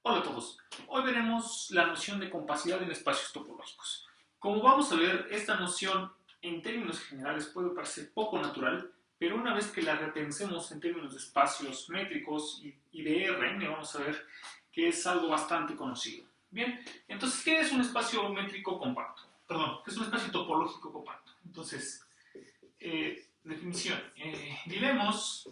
Hola a todos. Hoy veremos la noción de compacidad en espacios topológicos. Como vamos a ver, esta noción en términos generales puede parecer poco natural, pero una vez que la repensemos en términos de espacios métricos y de Rn, vamos a ver que es algo bastante conocido. Bien, entonces, ¿qué es un espacio métrico compacto? Perdón, ¿qué es un espacio topológico compacto? Entonces, definición. Diremos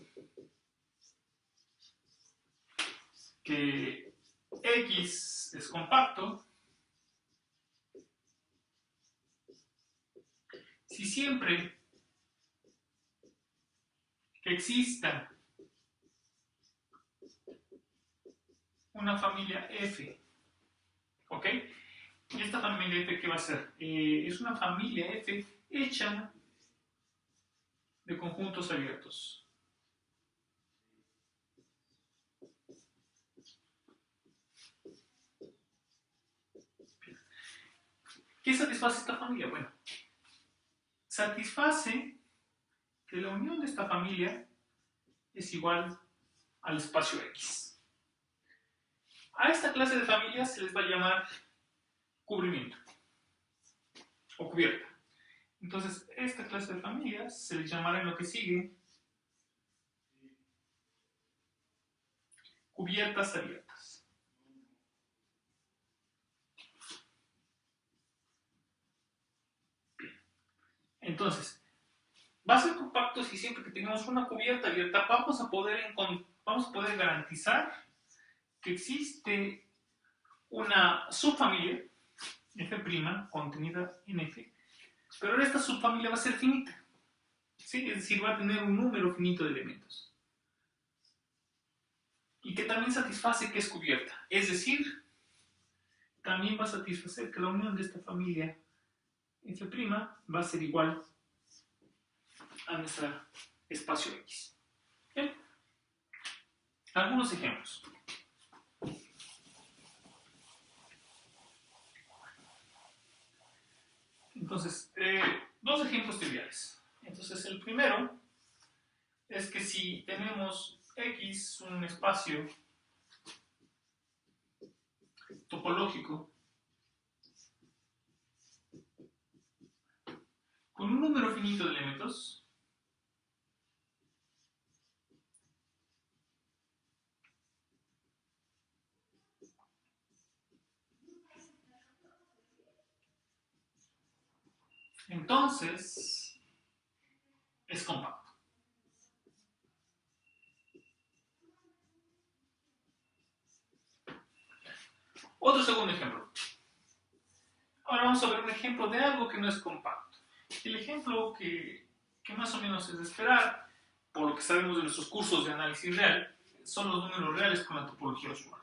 que X es compacto si siempre que exista una familia F, ¿ok? ¿Y esta familia F qué va a ser? Es una familia F hecha de conjuntos abiertos. ¿Qué satisface esta familia? Bueno, satisface que la unión de esta familia es igual al espacio X. A esta clase de familias se les va a llamar cubrimiento o cubierta. Entonces, esta clase de familias se les llamará en lo que sigue cubiertas abiertas. Bien. Entonces, va a ser compacto si siempre que tengamos una cubierta abierta vamos a poder garantizar que existe una subfamilia F' contenida en F, pero esta subfamilia va a ser finita, ¿sí? Es decir, va a tener un número finito de elementos. Y que también satisface que es cubierta, es decir, también va a satisfacer que la unión de esta familia F' va a ser igual a nuestro espacio X. ¿Bien? Algunos ejemplos. Entonces, dos ejemplos triviales. Entonces, el primero es que si tenemos X, un espacio topológico con un número finito de elementos, entonces es compacto. Otro segundo ejemplo. Ahora vamos a ver un ejemplo de algo que no es compacto. El ejemplo que más o menos es de esperar, por lo que sabemos de nuestros cursos de análisis real, son los números reales con la topología usual.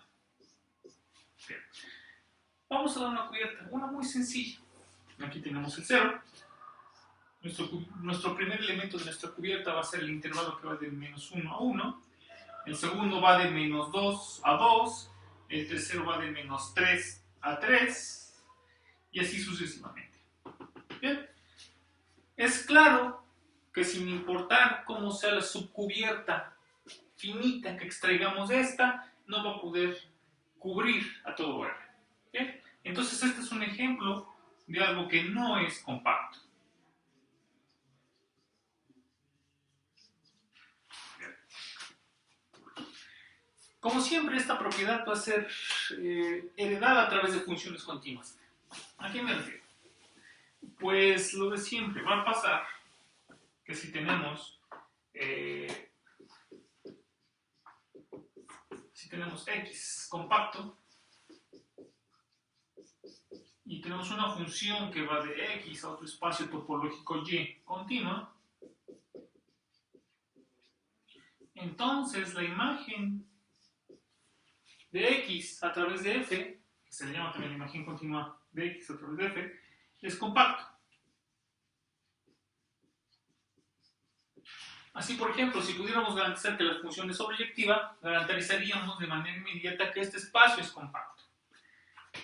Bien. Vamos a dar una cubierta, una muy sencilla. Aquí tenemos el 0. Nuestro primer elemento de nuestra cubierta va a ser el intervalo que va de menos 1 a 1. El segundo va de menos 2 a 2. El tercero va de menos 3 a 3. Y así sucesivamente. Bien. Es claro que sin importar cómo sea la subcubierta finita que extraigamos de esta, no va a poder cubrir a todo R. ¿Bien? Entonces este es un ejemplo de algo que no es compacto. Bien. Como siempre, esta propiedad va a ser heredada a través de funciones continuas. ¿A qué me refiero? Pues lo de siempre, va a pasar que si tenemos X compacto y tenemos una función que va de X a otro espacio topológico Y continua, entonces la imagen de X a través de F, que se le llama también la imagen continua de X a través de F, es compacto. Así, por ejemplo, si pudiéramos garantizar que la función es objetiva, garantizaríamos de manera inmediata que este espacio es compacto.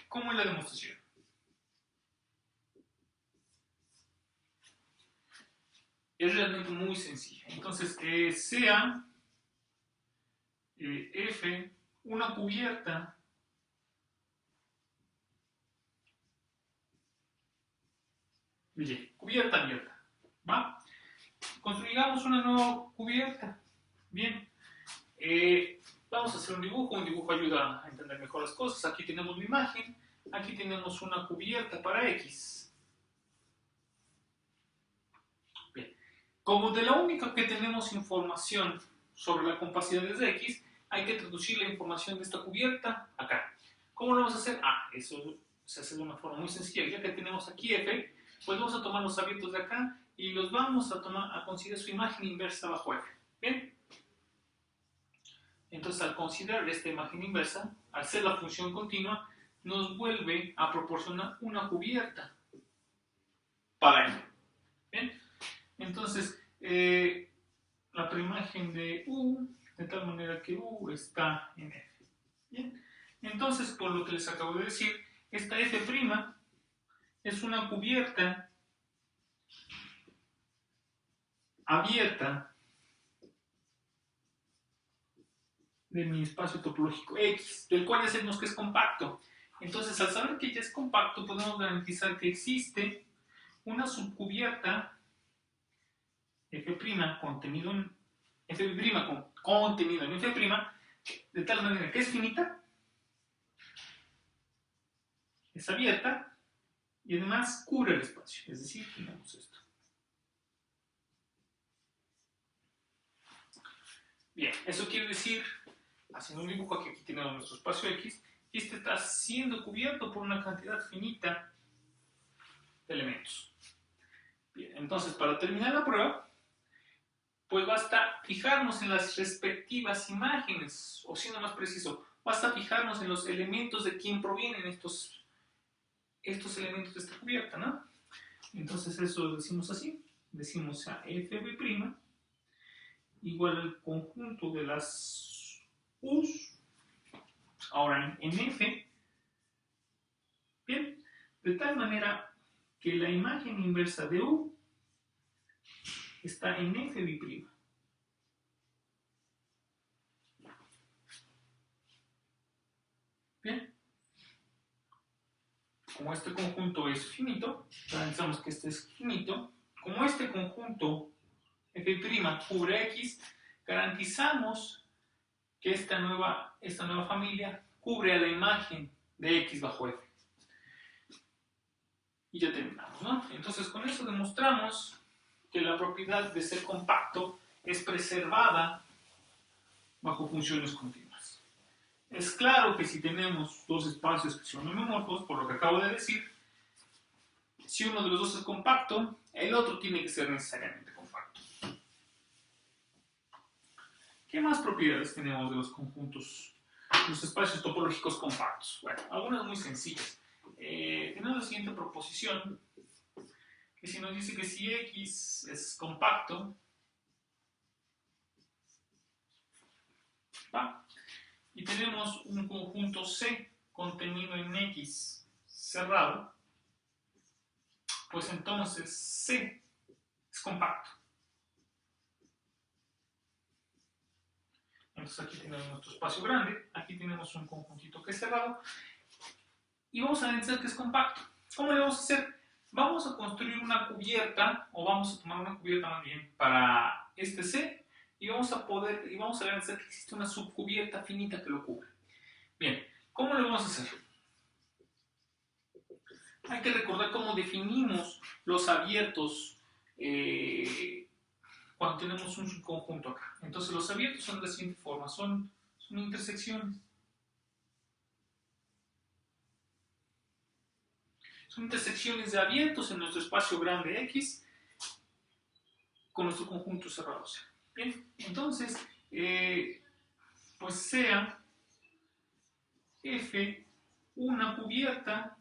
¿Cómo es la demostración? Es realmente muy sencilla. Entonces, sea F una cubierta Bien, cubierta abierta. ¿Va? Construyamos una nueva cubierta. Bien. Vamos a hacer un dibujo ayuda a entender mejor las cosas. Aquí tenemos una imagen, aquí tenemos una cubierta para X. Bien. Como de la única que tenemos información sobre la compacidad de X, hay que traducir la información de esta cubierta acá. ¿Cómo lo vamos a hacer? Eso se hace de una forma muy sencilla. Ya que tenemos aquí F, pues vamos a tomar los abiertos de acá y los vamos a considerar su imagen inversa bajo F. ¿Bien? Entonces, al considerar esta imagen inversa, al ser la función continua, nos vuelve a proporcionar una cubierta para F. ¿Bien? Entonces, la preimagen de U, de tal manera que U está en F. ¿Bien? Entonces, por lo que les acabo de decir, esta F' es una cubierta abierta de mi espacio topológico X, del cual ya sabemos que es compacto. Entonces, al saber que ya es compacto, podemos garantizar que existe una subcubierta F' contenido en F' contenido en F', de tal manera que es finita, es abierta y además cubre el espacio. Es decir, tenemos esto. Bien, eso quiere decir, haciendo un dibujo aquí tenemos nuestro espacio X, y este está siendo cubierto por una cantidad finita de elementos. Bien, entonces para terminar la prueba, pues basta fijarnos en las respectivas imágenes, o siendo más preciso, basta fijarnos en los elementos de quien provienen estos elementos de esta cubierta, ¿no? Entonces eso decimos así, decimos a Fb' igual al conjunto de las U's, ahora en F, bien, de tal manera que la imagen inversa de U está en Fb'. Bien, como este conjunto es finito, pensamos que este es finito, como este conjunto F' cubre X, garantizamos que esta nueva familia cubre a la imagen de X bajo F. Y ya terminamos, ¿no? Entonces con eso demostramos que la propiedad de ser compacto es preservada bajo funciones continuas. Es claro que si tenemos dos espacios que son homomorfos, por lo que acabo de decir, si uno de los dos es compacto, el otro tiene que ser necesariamente compacto. ¿Qué más propiedades tenemos de los conjuntos, los espacios topológicos compactos? Bueno, algunas muy sencillas. Tenemos la siguiente proposición, que si nos dice que si X es compacto, ¿va? Y tenemos un conjunto C contenido en X cerrado, pues entonces C es compacto. Entonces aquí tenemos nuestro espacio grande, aquí tenemos un conjuntito que es cerrado, y vamos a analizar que es compacto. ¿Cómo le vamos a hacer? Vamos a construir una cubierta, o vamos a tomar una cubierta más bien, para este C, y vamos a analizar que existe una subcubierta finita que lo cubre. Bien, ¿cómo lo vamos a hacer? Hay que recordar cómo definimos los abiertos cuando tenemos un subconjunto acá. Entonces los abiertos son de la siguiente forma, son intersecciones. Son intersecciones de abiertos en nuestro espacio grande X con nuestro conjunto cerrado C. Bien, entonces, pues sea F una cubierta.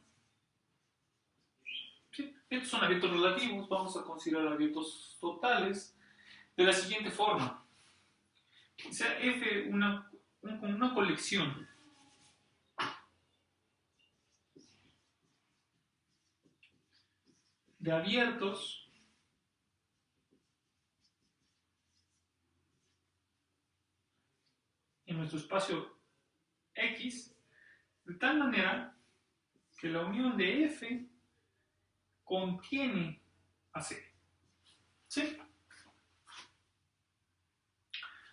¿Sí? Estos son abiertos relativos, vamos a considerar abiertos totales de la siguiente forma. Sea F una colección de abiertos en nuestro espacio X, de tal manera que la unión de F contiene a C. ¿Sí?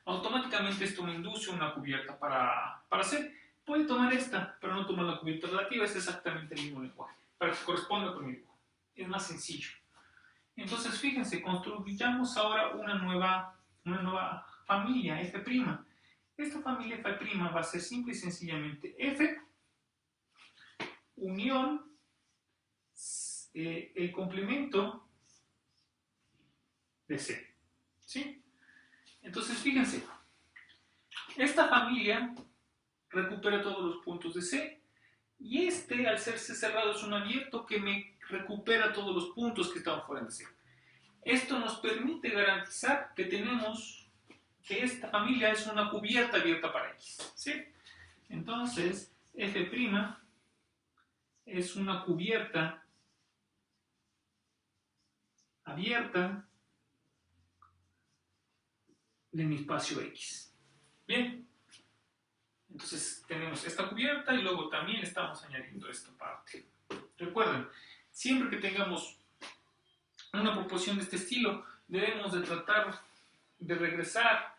Automáticamente esto me induce una cubierta para C. Puede tomar esta, pero no tomar la cubierta relativa, es exactamente el mismo lenguaje, para que corresponda con mi dibujo. Es más sencillo. Entonces, fíjense, construyamos ahora una nueva familia, F'. Esta familia F' va a ser simple y sencillamente F unión el complemento de C. ¿Sí? Entonces, fíjense, esta familia recupera todos los puntos de C y este, al ser C cerrado, es un abierto que me recupera todos los puntos que están fuera de C. Esto nos permite garantizar que esta familia es una cubierta abierta para X. ¿Sí? Entonces, F' es una cubierta abierta de mi espacio X. Bien. Entonces tenemos esta cubierta y luego también estamos añadiendo esta parte. Recuerden, siempre que tengamos una proposición de este estilo, debemos de tratar de regresar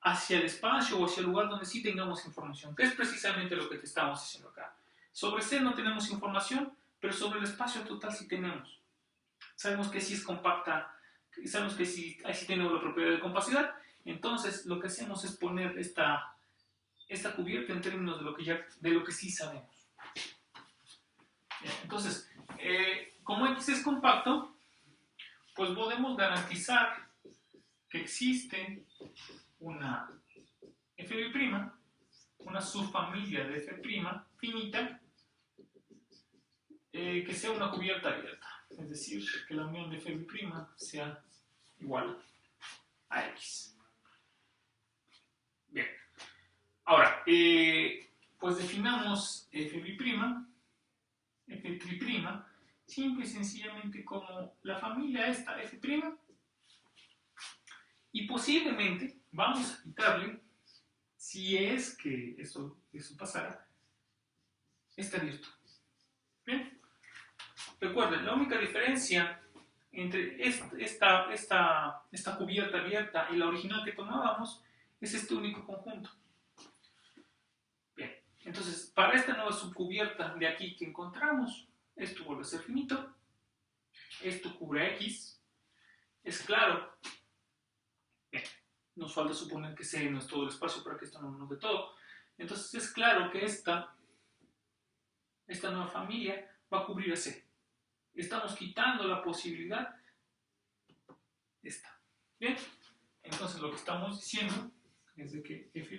hacia el espacio o hacia el lugar donde sí tengamos información, que es precisamente lo que te estamos diciendo acá. Sobre C no tenemos información, pero sobre el espacio total sí tenemos. Sabemos que sí es compacta, sabemos que sí, ahí sí tenemos la propiedad de compacidad, entonces lo que hacemos es poner esta cubierta en términos de lo que sí sabemos. Bien, entonces, como X es compacto, pues podemos garantizar que existe una F', una subfamilia de F' finita, que sea una cubierta abierta. Es decir, que la unión de F' sea igual a X. Bien. Ahora, pues definamos F', F', simple y sencillamente como la familia esta F', y posiblemente vamos a quitarle, si es que eso pasara, este abierto. Bien. Recuerden, la única diferencia entre esta cubierta abierta y la original que tomábamos es este único conjunto. Bien, entonces para esta nueva subcubierta de aquí que encontramos, esto vuelve a ser finito, esto cubre X, es claro. Bien, nos falta suponer que C no es todo el espacio para que esto no nos dé todo. Entonces es claro que esta nueva familia va a cubrir a C. Estamos quitando la posibilidad esta. Bien, entonces lo que estamos diciendo es de que F',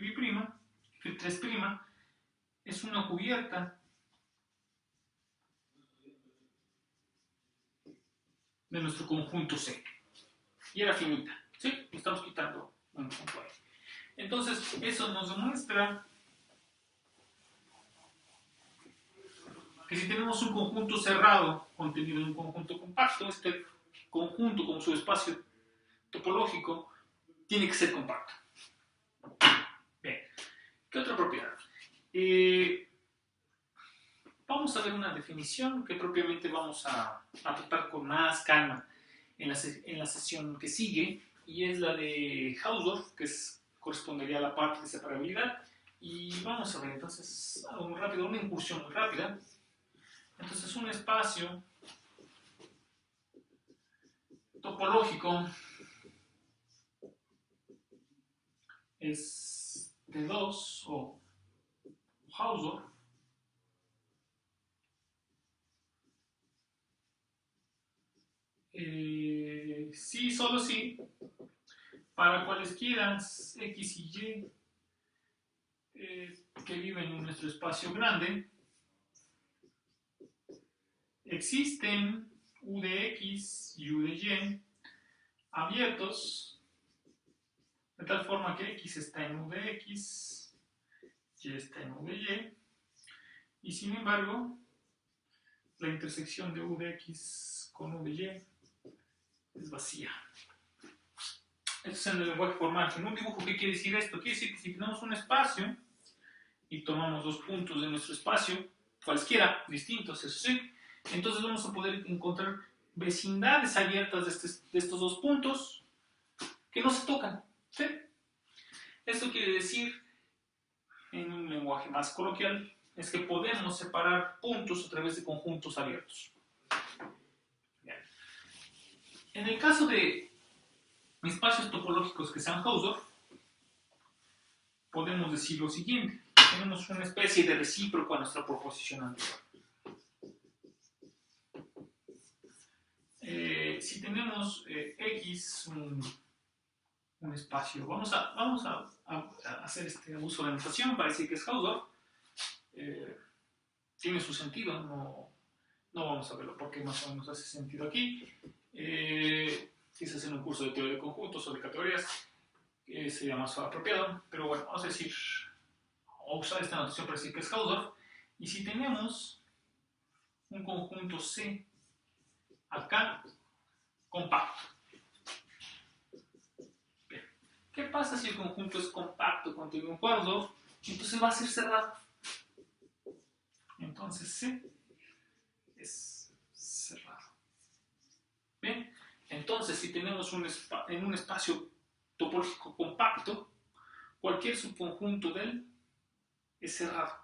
es una cubierta de nuestro conjunto C. Y era finita, ¿sí? Estamos quitando un punto ahí. Entonces, eso nos demuestra que si tenemos un conjunto cerrado contenido en un conjunto compacto, este conjunto con su espacio topológico tiene que ser compacto. Bien, ¿qué otra propiedad? Vamos a ver una definición que propiamente vamos a tratar con más calma en la sesión que sigue, y es la de Hausdorff, que correspondería a la parte de separabilidad. Y vamos a ver entonces algo muy rápido, una incursión muy rápida. Entonces, un espacio topológico es de 2 o Hausdorff sí, solo sí, para cualesquiera X y Y que viven en nuestro espacio grande, existen U de X y U de Y abiertos, de tal forma que X está en U de X, Y está en U de Y, y sin embargo, la intersección de U de X con U de Y es vacía. Esto es en el lenguaje formal. En un dibujo, ¿qué quiere decir esto? Quiere decir que si tenemos un espacio y tomamos dos puntos de nuestro espacio, cualesquiera, distintos, eso sí, entonces vamos a poder encontrar vecindades abiertas de estos dos puntos que no se tocan. ¿Sí? Esto quiere decir, en un lenguaje más coloquial, es que podemos separar puntos a través de conjuntos abiertos. Bien. En el caso de espacios topológicos que sean Hausdorff, podemos decir lo siguiente. Tenemos una especie de recíproco a nuestra proposición anterior. Si tenemos X, un espacio, vamos a hacer este uso de notación para decir que es Hausdorff. Tiene su sentido, no vamos a verlo porque más o menos hace sentido aquí. Quizás en un curso de teoría de conjuntos o de categorías sería más apropiado, pero bueno, vamos a decir, o usar esta notación para decir que es Hausdorff. Y si tenemos un conjunto C acá, compacto. Bien. ¿Qué pasa si el conjunto es compacto contiene un Hausdorff? Entonces va a ser cerrado. Entonces C es cerrado. Bien, entonces si tenemos en un espacio topológico compacto, cualquier subconjunto de él es cerrado.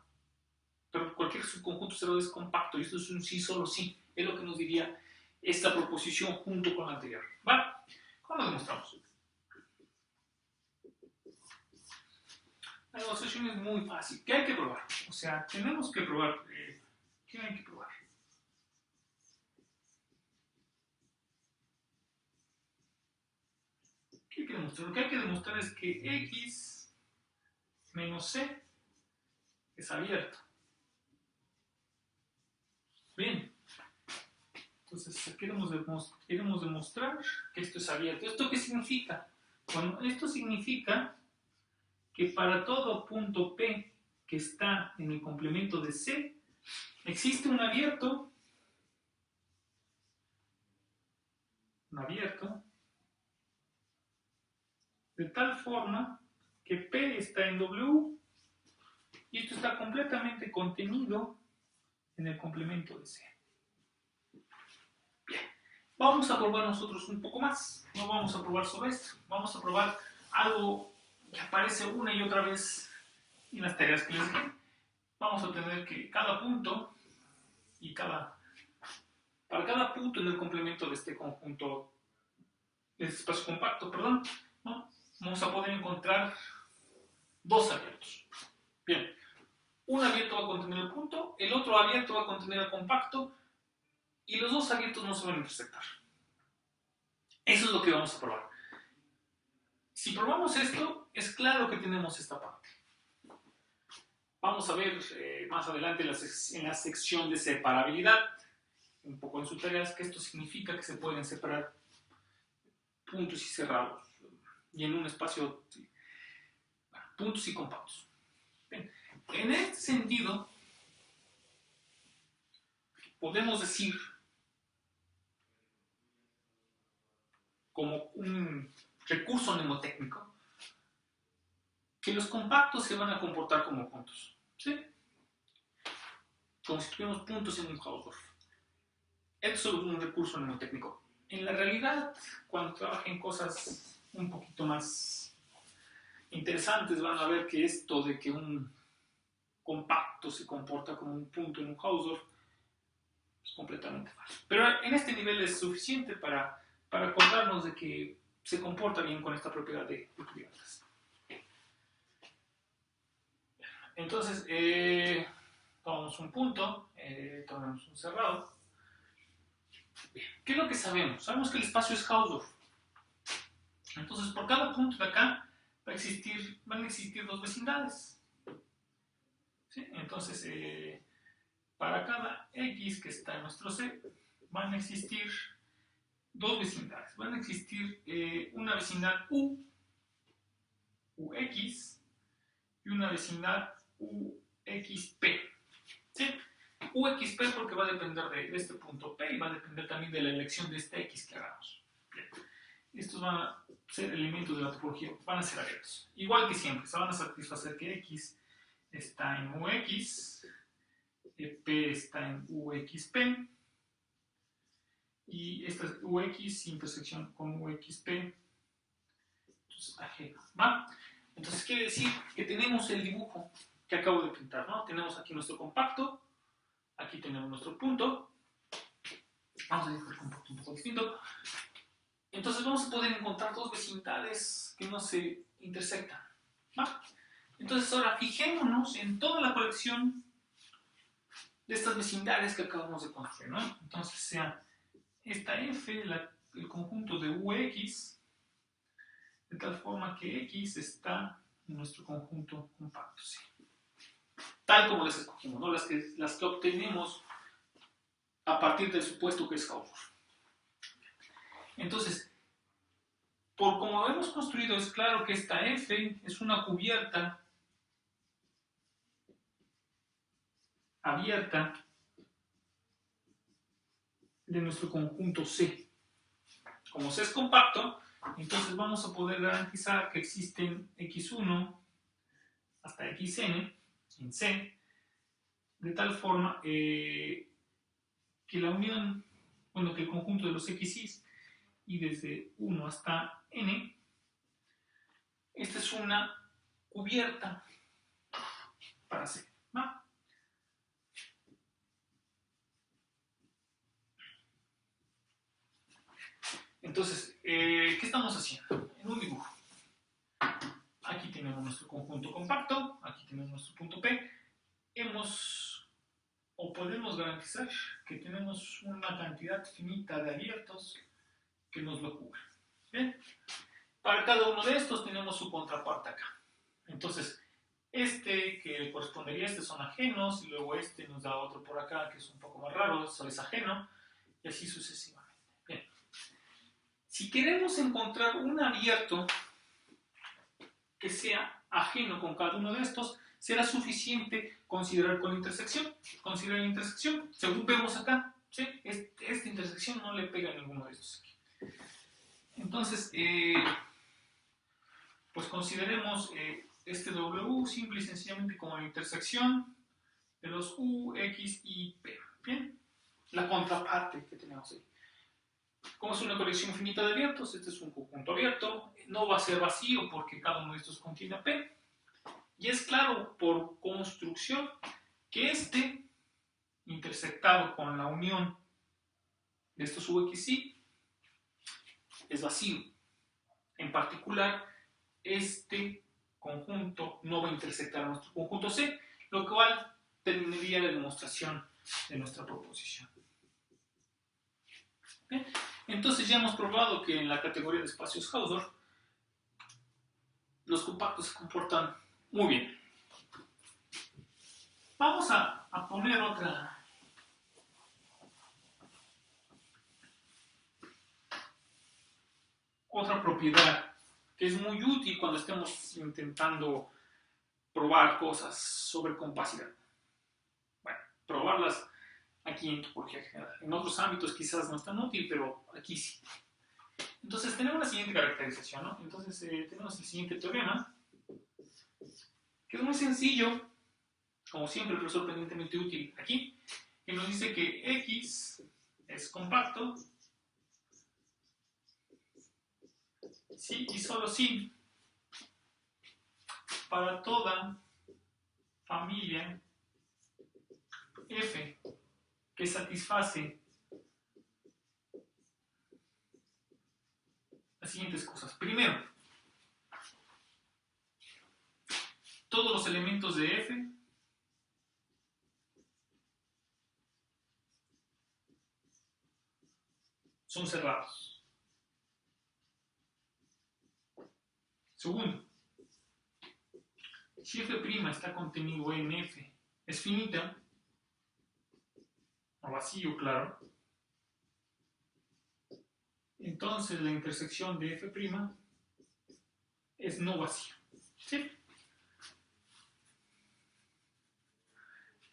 Pero cualquier subconjunto cerrado es compacto, y esto es un sí, solo sí. Es lo que nos diría esta proposición junto con la anterior. ¿Vale? ¿Cómo lo demostramos? La demostración es muy fácil. ¿Qué hay que probar? O sea, tenemos que probar. ¿Qué hay que probar? ¿Qué hay que demostrar? Lo que hay que demostrar es que X menos C es abierto. Bien. Entonces, queremos demostrar que esto es abierto. ¿Esto qué significa? Bueno, esto significa que para todo punto P que está en el complemento de C, existe un abierto, de tal forma que P está en W y esto está completamente contenido en el complemento de C. Bien, vamos a probar nosotros un poco más. No vamos a probar sobre esto, vamos a probar algo que aparece una y otra vez en las tareas que les dije. Vamos a tener que cada punto y para cada punto en el complemento de este conjunto, de este espacio compacto, perdón, ¿no? Vamos a poder encontrar dos abiertos. Bien, un abierto va a contener el punto, el otro abierto va a contener el compacto y los dos abiertos no se van a intersectar. Eso es lo que vamos a probar. Si probamos esto, es claro que tenemos esta parte. Vamos a ver más adelante en la sección de separabilidad, un poco en sus tareas, que esto significa que se pueden separar puntos y cerrados, y en un espacio, puntos y compactos. Bien. En este sentido, podemos decir, como un recurso mnemotécnico, que los compactos se van a comportar como puntos. ¿Sí? Como si tuviéramos puntos en un Hausdorff. Esto es solo un recurso mnemotécnico. En la realidad, cuando trabajen cosas un poquito más interesantes, van a ver que esto de que un compacto se comporta como un punto en un Hausdorff es completamente falso. Pero en este nivel es suficiente para acordarnos de que se comporta bien con esta propiedad de equilibriantes. Entonces, tomamos un punto, tomamos un cerrado. Bien. ¿Qué es lo que sabemos? Sabemos que el espacio es Hausdorff. Entonces, por cada punto de acá van a existir dos vecindades. ¿Sí? Entonces, para cada X que está en nuestro C, van a existir dos vecindades. Van a existir una vecindad UX, y una vecindad UXP. ¿Sí? UXP porque va a depender de este punto P y va a depender también de la elección de este X que hagamos. Bien. Estos van a ser elementos de la topología, van a ser abiertos. Igual que siempre, se van a satisfacer que X está en UX, P está en UXP, y esta es UX intersección con UXP, entonces ajeno, ¿va? Entonces quiere decir que tenemos el dibujo que acabo de pintar, ¿no? Tenemos aquí nuestro compacto, aquí tenemos nuestro punto, vamos a dibujar el compacto un poco distinto, entonces vamos a poder encontrar dos vecindades que no se intersectan, ¿va? Entonces ahora fijémonos en toda la colección de estas vecindades que acabamos de construir, ¿no? Entonces sea esta F, el conjunto de UX, de tal forma que X está en nuestro conjunto compacto, ¿sí? Tal como las escogimos, ¿no? Las que obtenemos a partir del supuesto que es Hausdorff. Entonces, por como lo hemos construido, es claro que esta F es una cubierta abierta de nuestro conjunto C. Como C es compacto, entonces vamos a poder garantizar que existen x1 hasta xn en C, de tal forma que la unión, bueno, que el conjunto de los x's y desde 1 hasta n, esta es una cubierta para C, ¿va? Entonces, ¿qué estamos haciendo? En un dibujo. Aquí tenemos nuestro conjunto compacto, aquí tenemos nuestro punto P. Podemos garantizar que tenemos una cantidad finita de abiertos que nos lo cubren. ¿Bien? Para cada uno de estos tenemos su contraparte acá. Entonces, este que correspondería a este son ajenos, y luego este nos da otro por acá que es un poco más raro, eso es ajeno, y así sucesivamente. Bien. Si queremos encontrar un abierto que sea ajeno con cada uno de estos, será suficiente considerar con la intersección. Considerar la intersección, según vemos acá, ¿sí? Esta intersección no le pega a ninguno de estos aquí. Entonces, pues consideremos este W simple y sencillamente como la intersección de los U, X y P. Bien, la contraparte que tenemos ahí. Como es una colección finita de abiertos, este es un conjunto abierto, no va a ser vacío porque cada uno de estos contiene P. Y es claro por construcción que este, intersectado con la unión de estos UXY, es vacío. En particular, este conjunto no va a intersectar a nuestro conjunto C, lo cual terminaría la demostración de nuestra proposición. ¿Bien? Entonces ya hemos probado que en la categoría de espacios Hausdorff los compactos se comportan muy bien. Vamos a poner otra propiedad que es muy útil cuando estemos intentando probar cosas sobre compacidad. Bueno, probarlas aquí en topología general. En otros ámbitos quizás no es tan útil, pero aquí sí. Entonces tenemos la siguiente caracterización, ¿no? Entonces tenemos el siguiente teorema, que es muy sencillo, como siempre, pero sorprendentemente útil aquí, que nos dice que X es compacto si y solo si para toda familia F que satisface las siguientes cosas. Primero, todos los elementos de F son cerrados. Segundo, si F' está contenido en F es finita, o vacío, claro, entonces la intersección de F' es no vacío. ¿Sí?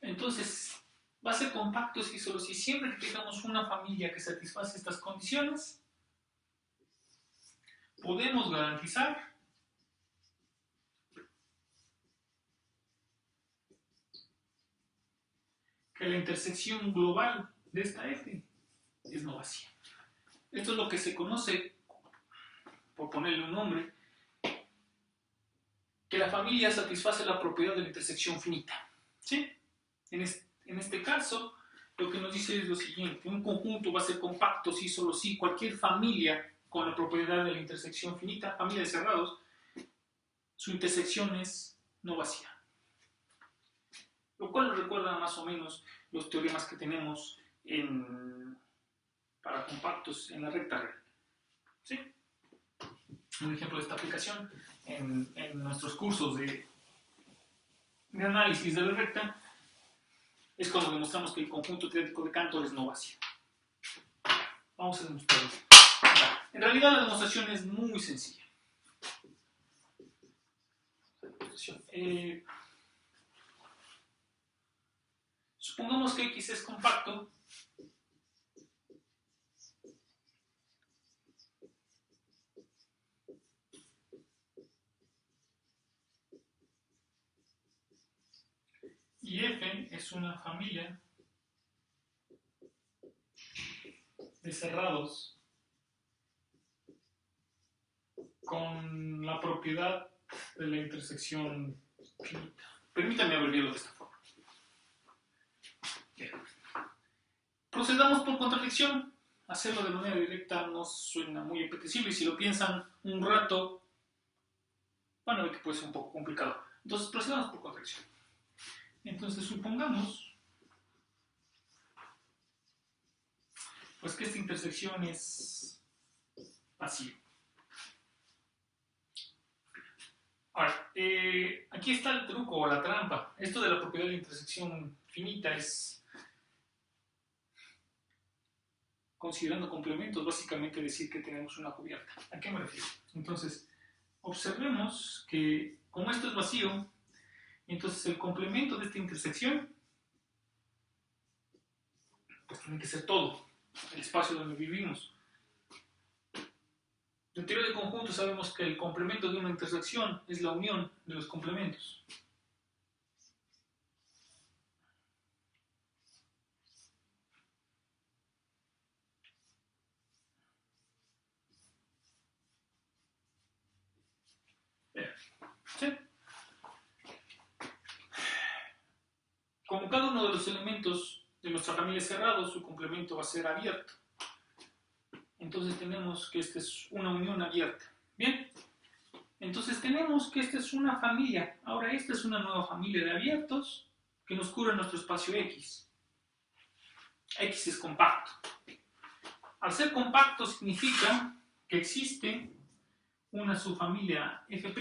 Entonces, va a ser compacto si solo si siempre que tengamos una familia que satisface estas condiciones, podemos garantizar que la intersección global de esta F es no vacía. Esto es lo que se conoce, por ponerle un nombre, que la familia satisface la propiedad de la intersección finita. ¿Sí? En este caso, lo que nos dice es lo siguiente: un conjunto va a ser compacto si solo si cualquier familia con la propiedad de la intersección finita, familia de cerrados, su intersección es no vacía. Lo cual nos recuerda más o menos los teoremas que tenemos para compactos en la recta real. ¿Sí? Un ejemplo de esta aplicación en nuestros cursos de análisis de la recta es cuando demostramos que el conjunto teórico de Cantor es no vacío. Vamos a demostrarlo. En realidad la demostración es muy sencilla. Supongamos que X es compacto y F es una familia de cerrados con la propiedad de la intersección finita. Permítanme abreviarlo de esta forma. Bien. Procedamos por contradicción. Hacerlo de manera directa no suena muy apetecible y si lo piensan un rato, van a ver que puede ser un poco complicado. Entonces procedamos por contradicción. Entonces supongamos pues que esta intersección es vacía. Ahora, aquí está el truco o la trampa. Esto de la propiedad de la intersección finita es, considerando complementos, básicamente decir que tenemos una cubierta. ¿A qué me refiero? Entonces, observemos que como esto es vacío, entonces el complemento de esta intersección pues tiene que ser todo, el espacio donde vivimos. En teoría de conjuntos sabemos que el complemento de una intersección es la unión de los complementos. ¿Sí? Como cada uno de los elementos de nuestra familia es cerrado, su complemento va a ser abierto. Entonces tenemos que esta es una unión abierta. ¿Bien? Entonces tenemos que esta es una familia. Ahora esta es una nueva familia de abiertos que nos cubre nuestro espacio X. X es compacto. Al ser compacto significa que existe una subfamilia F'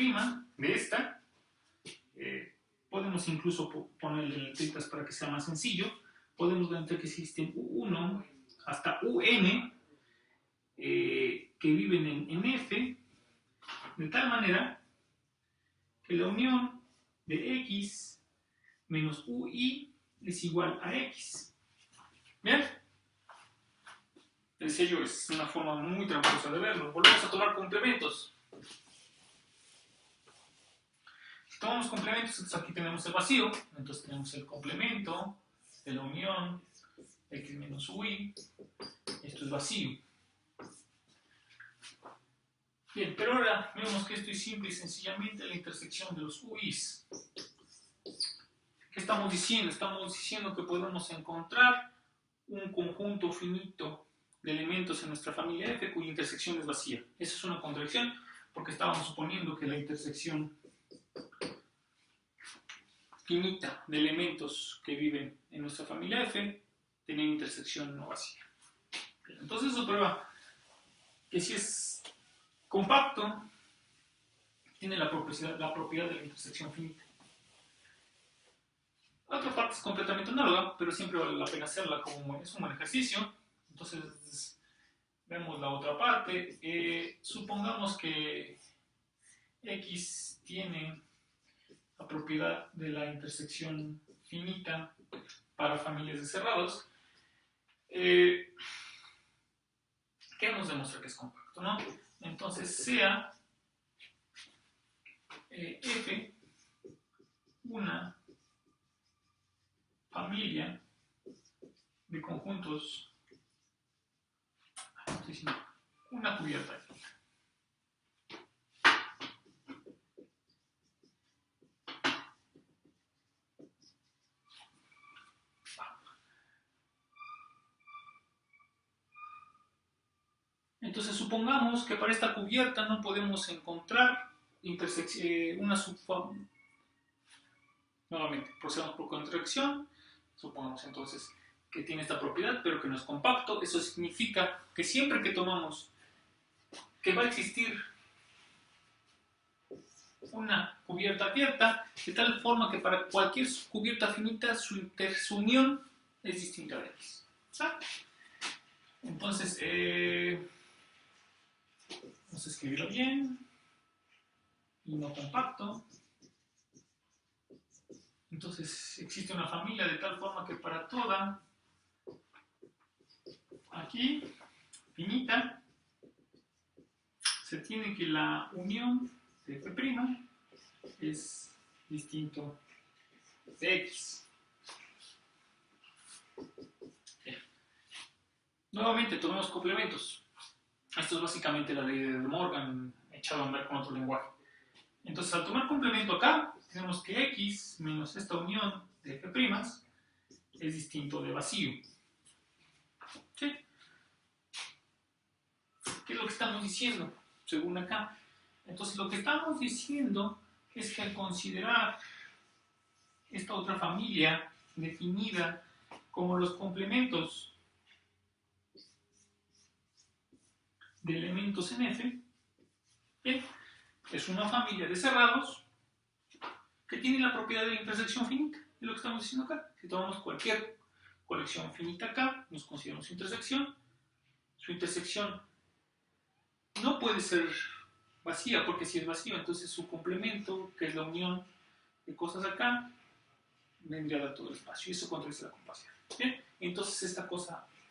de esta. Podemos incluso ponerle letritas para que sea más sencillo. Podemos ver que existen U1 hasta UN que viven en F, de tal manera que la unión de X menos UI es igual a X. ¿Bien? En serio, es una forma muy tramposa de verlo. Volvemos a tomar complementos. Si tomamos complementos, entonces aquí tenemos el vacío. Entonces tenemos el complemento de la unión X menos UI. Esto es vacío. Bien, pero ahora vemos que esto es simple y sencillamente la intersección de los UIs. ¿Qué estamos diciendo? Estamos diciendo que podemos encontrar un conjunto finito de elementos en nuestra familia F cuya intersección es vacía. Esa es una contradicción porque estábamos suponiendo que la intersección finita de elementos que viven en nuestra familia F tenía intersección no vacía. Entonces eso prueba que si es compacto, tiene la propiedad de la intersección finita. La otra parte es completamente análoga, pero siempre vale la pena hacerla como es un buen ejercicio. Entonces, vemos la otra parte. Supongamos que X tiene la propiedad de la intersección finita para familias de cerrados. ¿Qué nos demuestra que es compacto, ¿no? Entonces, sea F una familia de conjuntos diciendo? Una cubierta abierta. Entonces supongamos que para esta cubierta no podemos encontrar una subfamilia. Nuevamente, procedamos por contracción. Supongamos entonces que tiene esta propiedad, pero que no es compacto. Eso significa que siempre que tomamos que va a existir una cubierta abierta, de tal forma que para cualquier cubierta finita su unión es distinta de X. ¿Sabes? Entonces, vamos a escribirlo bien. Y no compacto. Entonces existe una familia de tal forma que para toda aquí finita se tiene que la unión de F' es distinto de X. Bien. Nuevamente tomemos complementos. Esto es básicamente la ley de Morgan echado a andar con otro lenguaje. Entonces al tomar complemento acá tenemos que X menos esta unión de F' es distinto de vacío. ¿Sí? ¿Qué es lo que estamos diciendo? Según acá. Entonces lo que estamos diciendo es que al considerar esta otra familia definida como los complementos de elementos en F, es una familia de cerrados que tiene la propiedad de la intersección finita. Es lo que estamos diciendo acá. Si tomamos cualquier colección finita acá, nos consideramos su intersección. Su intersección no puede ser vacía, porque si es vacío, entonces su complemento, que es la unión de cosas acá, vendría a dar todo el espacio. Y eso contradice la compacidad. Bien, entonces esta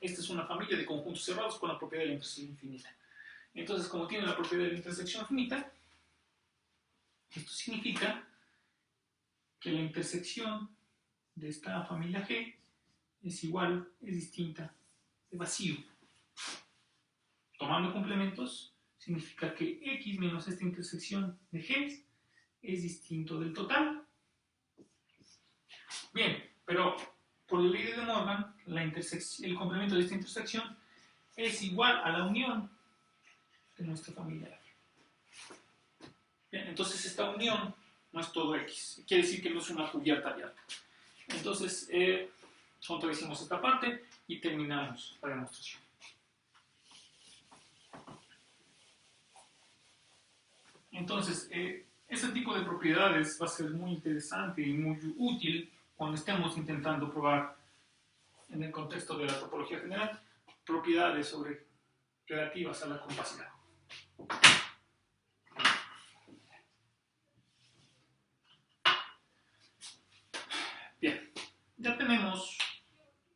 es una familia de conjuntos cerrados con la propiedad de la intersección finita. Entonces, como tiene la propiedad de la intersección finita, esto significa que la intersección de esta familia G es distinta de vacío. Tomando complementos, significa que X menos esta intersección de G es distinto del total. Bien, pero por la ley de Morgan, el complemento de esta intersección es igual a la unión de nuestra familia F. Bien, entonces esta unión no es todo X, quiere decir que no es una cubierta abierta. Entonces, contradecimos esta parte y terminamos la demostración. Entonces, este tipo de propiedades va a ser muy interesante y muy útil cuando estemos intentando probar, en el contexto de la topología general, propiedades relativas a la compacidad. Bien, ya tenemos,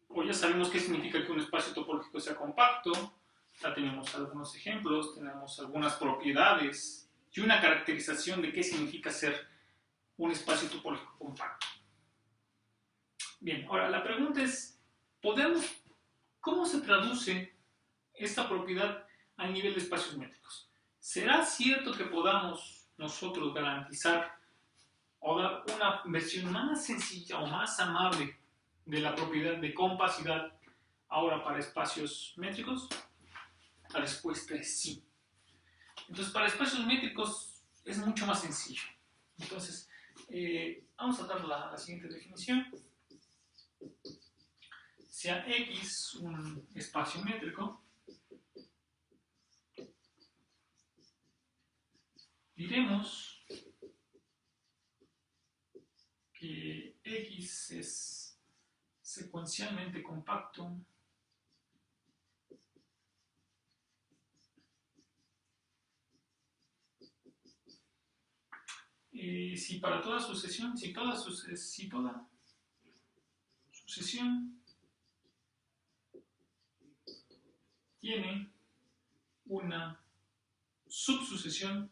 o ya sabemos qué significa que un espacio topológico sea compacto, ya tenemos algunos ejemplos, tenemos algunas propiedades y una caracterización de qué significa ser un espacio topológico compacto. Bien, ahora la pregunta es, ¿cómo se traduce esta propiedad a nivel de espacios métricos? ¿Será cierto que podamos nosotros garantizar o dar una versión más sencilla o más amable de la propiedad de compacidad ahora para espacios métricos? La respuesta es sí. Entonces, para espacios métricos es mucho más sencillo. Entonces, vamos a dar la siguiente definición. Sea X un espacio métrico, diremos que X es secuencialmente compacto si toda sucesión tiene una subsucesión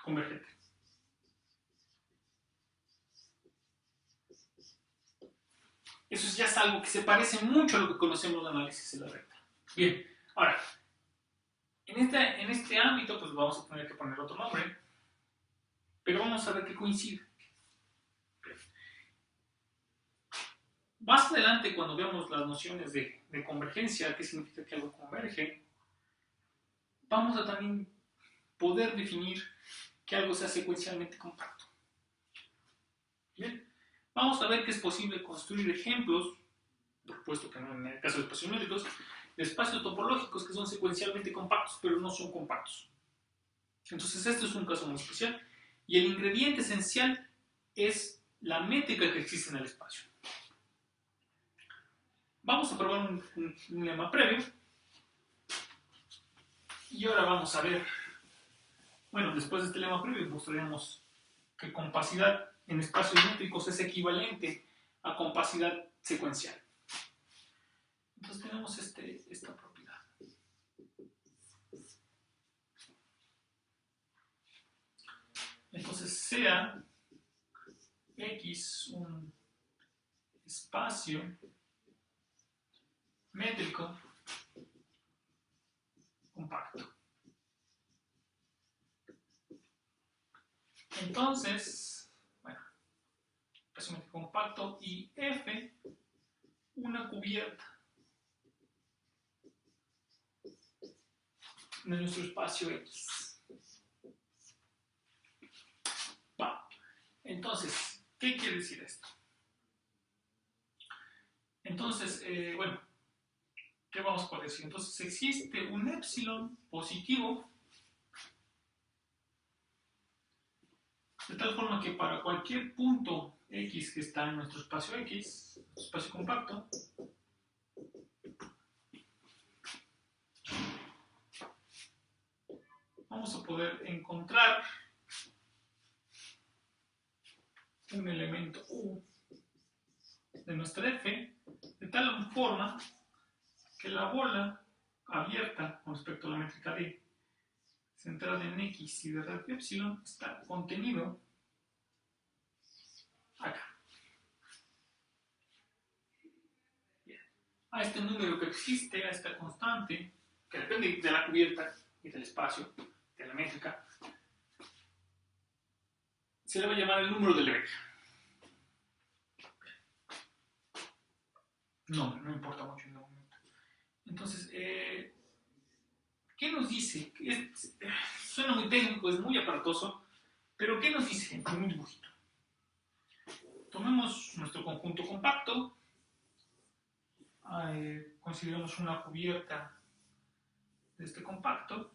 convergente. Eso ya es algo que se parece mucho a lo que conocemos de análisis de la recta. Bien, ahora, en este ámbito pues vamos a tener que poner otro nombre, pero vamos a ver qué coincide. Más adelante, cuando veamos las nociones de convergencia, qué significa que algo converge, vamos a también poder definir que algo sea secuencialmente compacto. Bien, vamos a ver que es posible construir ejemplos, por supuesto que no en el caso de espacios métricos, de espacios topológicos que son secuencialmente compactos, pero no son compactos. Entonces, este es un caso muy especial. Y el ingrediente esencial es la métrica que existe en el espacio. Vamos a probar un lema previo. Y ahora vamos a ver, bueno, después de este lema previo mostraremos que compacidad en espacios métricos es equivalente a compacidad secuencial. Entonces tenemos esta propiedad. Entonces sea X un espacio métrico compacto. Entonces, bueno, espacio métrico compacto y F una cubierta de nuestro espacio X. Va. Entonces, ¿qué quiere decir esto? Entonces, bueno, ¿qué vamos a poder decir? Entonces, existe un épsilon positivo de tal forma que para cualquier punto X que está en nuestro espacio X, nuestro espacio compacto, vamos a poder encontrar un elemento U de nuestra F de tal forma que la bola abierta con respecto a la métrica D centrada en X y de radio epsilon está contenido acá. Bien. A este número que existe, a esta constante, que depende de la cubierta y del espacio, de la métrica, se le va a llamar el número de Lebesgue. No importa mucho en el momento. Entonces, ¿qué nos dice? Suena muy técnico, es muy aparatoso, pero ¿qué nos dice en un dibujito? Tomemos nuestro conjunto compacto, consideramos una cubierta de este compacto.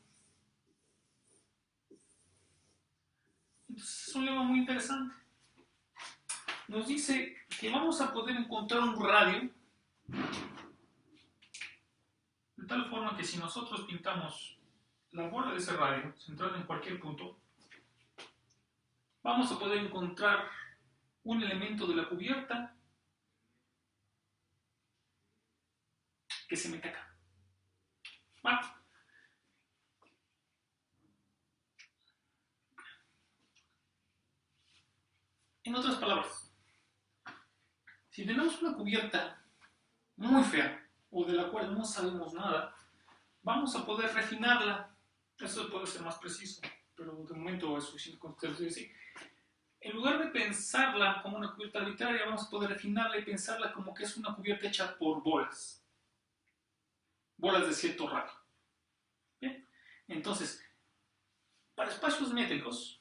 Entonces es un lema muy interesante. Nos dice que vamos a poder encontrar un radio de tal forma que si nosotros pintamos la bola de ese radio centrada en cualquier punto, vamos a poder encontrar un elemento de la cubierta que se mete acá. ¿Va? En otras palabras, si tenemos una cubierta muy fea o de la cual no sabemos nada, vamos a poder refinarla. Eso puede ser más preciso, pero de momento es suficiente con ustedes decir. En lugar de pensarla como una cubierta arbitraria, vamos a poder refinarla y pensarla como que es una cubierta hecha por bolas. Bolas de cierto radio. ¿Bien? Entonces, para espacios métricos,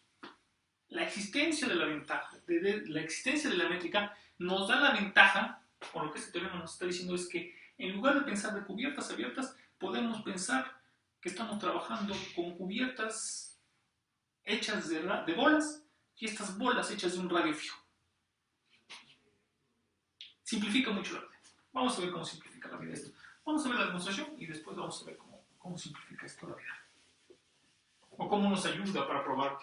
la existencia de la ventaja, la existencia de la métrica nos da la ventaja, por lo que este teorema nos está diciendo es que en lugar de pensar de cubiertas abiertas, podemos pensar que estamos trabajando con cubiertas hechas de bolas y estas bolas hechas de un radio fijo. Simplifica mucho la vida. Vamos a ver cómo simplifica la vida esto. Vamos a ver la demostración y después vamos a ver cómo simplifica esto la vida. O cómo nos ayuda para probar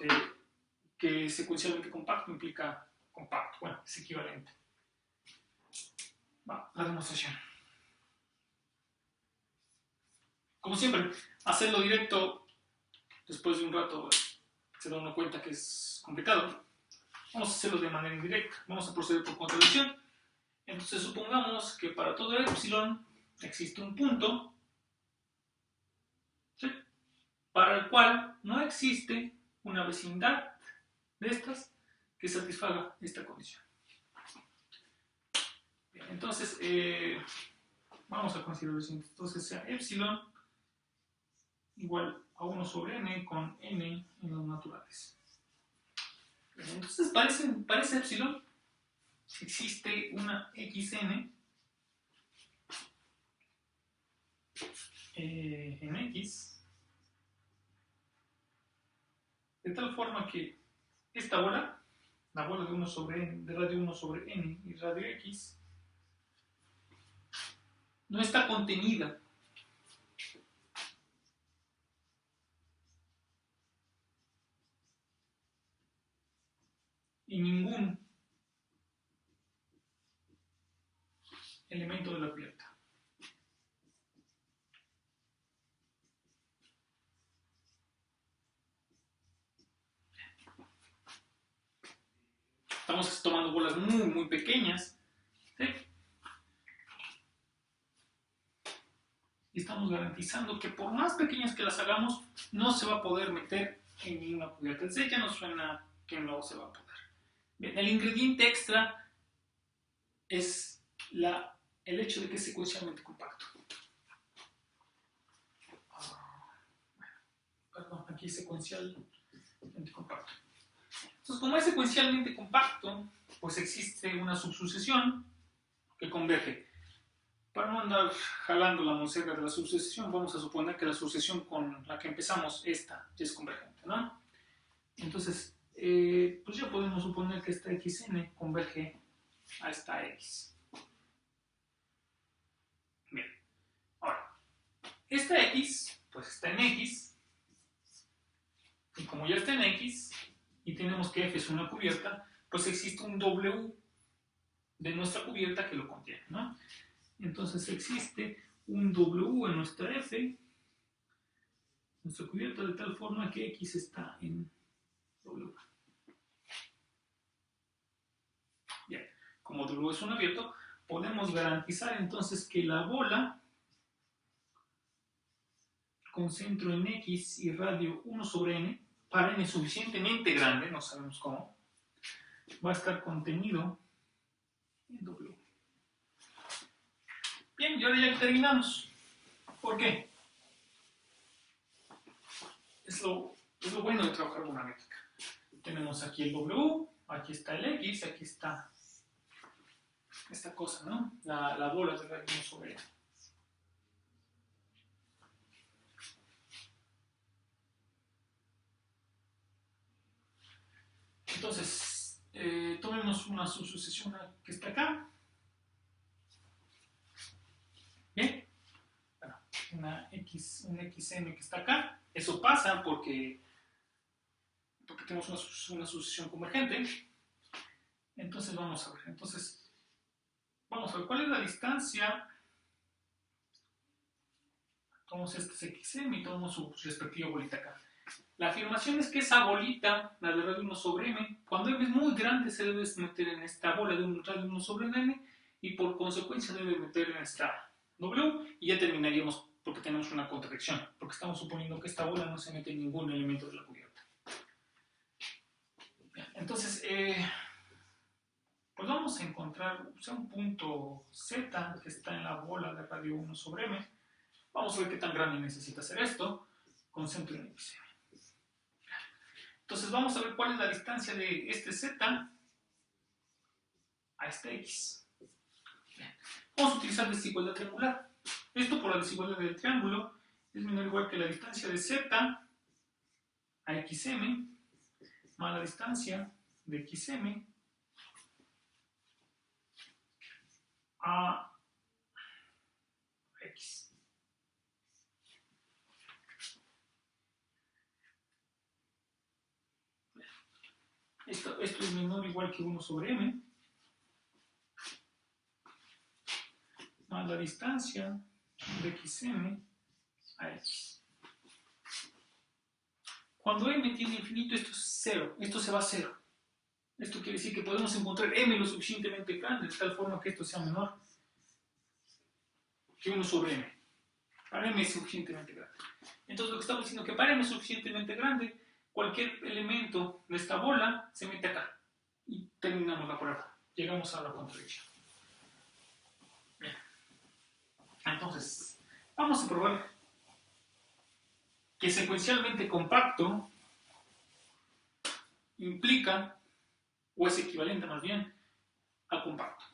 que secuencialmente compacto implica compacto. Bueno, es equivalente. Va, la demostración. Como siempre, hacerlo directo después de un rato se da uno cuenta que es complicado. Vamos a hacerlo de manera indirecta. Vamos a proceder por contradicción. Entonces supongamos que para todo epsilon existe un punto, ¿sí?, para el cual no existe una vecindad de estas que satisfaga esta condición. Bien, entonces, vamos a considerar lo siguiente. Entonces, sea epsilon igual a 1 sobre n con n en los naturales. Bien, entonces, para ese epsilon existe una xn en x, de tal forma que esta bola, la bola de 1 sobre n, de radio 1 sobre n y radio x, no está contenida en ningún elemento de la cubierta. Estamos tomando bolas muy pequeñas, ¿sí?, y estamos garantizando que por más pequeñas que las hagamos, no se va a poder meter en ninguna cubierta. Entonces ya nos suena que no se va a poder. Bien, el ingrediente extra es el hecho de que es secuencialmente compacto. Perdón, aquí es secuencialmente compacto. Entonces, como es secuencialmente compacto, pues existe una subsucesión que converge. Para no andar jalando la monserga de la subsucesión, vamos a suponer que la sucesión con la que empezamos, esta, ya es convergente, ¿no? Entonces, pues ya podemos suponer que esta xn converge a esta x. Bien, ahora, esta x, pues está en x, y como ya está en x, y tenemos que f es una cubierta, pues existe un w de nuestra cubierta que lo contiene, ¿no? Entonces existe un w en nuestra f, nuestra cubierta, de tal forma que x está en w. Bien, como w es un abierto, podemos garantizar entonces que la bola con centro en x y radio 1 sobre n, para n suficientemente grande, no sabemos cómo, va a estar contenido en w. Bien, y ahora ya terminamos. ¿Por qué? Es lo bueno de trabajar con una métrica. Tenemos aquí el w, aquí está el x, aquí está esta cosa, ¿no? La bola de radio 1 sobre n. Entonces, tomemos una subsucesión que está acá. Bien, bueno, un xn que está acá. Eso pasa porque tenemos una sucesión convergente. Entonces vamos a ver. Vamos a ver cuál es la distancia. Tomamos este xm y tomamos su respectiva bolita acá. La afirmación es que esa bolita, la de radio 1 sobre m, cuando m es muy grande se debe meter en esta bola de radio 1 sobre n y por consecuencia debe meter en esta w, y ya terminaríamos porque tenemos una contradicción, porque estamos suponiendo que esta bola no se mete en ningún elemento de la cubierta. Entonces, pues vamos a encontrar un punto z que está en la bola de radio 1 sobre m. Vamos a ver qué tan grande necesita ser esto, con centro en x. Entonces vamos a ver cuál es la distancia de este z a este x. Bien. Vamos a utilizar desigualdad triangular. Esto por la desigualdad del triángulo es menor o igual que la distancia de z a xm más la distancia de xm a x. Esto es menor o igual que 1 sobre m más la distancia de xm a x. Cuando m tiene infinito, esto es 0, esto se va a 0. Esto quiere decir que podemos encontrar m lo suficientemente grande, de tal forma que esto sea menor que 1 sobre m. Para m es suficientemente grande. Entonces lo que estamos diciendo es que para m es suficientemente grande, cualquier elemento de esta bola se mete acá. Y terminamos la prueba. Llegamos a la contradicción. Bien. Entonces, vamos a probar que secuencialmente compacto implica, o es equivalente más bien, a compacto.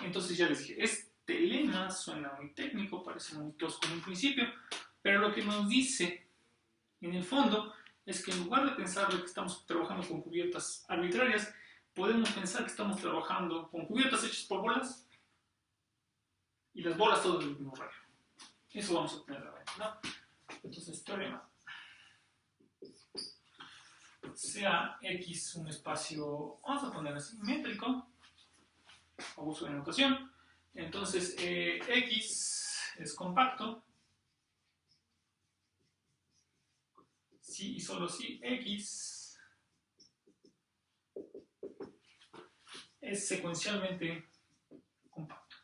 Entonces ya les dije, este lema suena muy técnico, parece muy tosco en un principio, pero lo que nos dice en el fondo es que en lugar de pensar que estamos trabajando con cubiertas arbitrarias, podemos pensar que estamos trabajando con cubiertas hechas por bolas y las bolas todas del mismo radio. Eso vamos a obtener ahora, ¿no? Entonces, teorema. Sea X un espacio, vamos a poner así, métrico, abuso de notación. Entonces, X es compacto si y solo si X es secuencialmente compacto.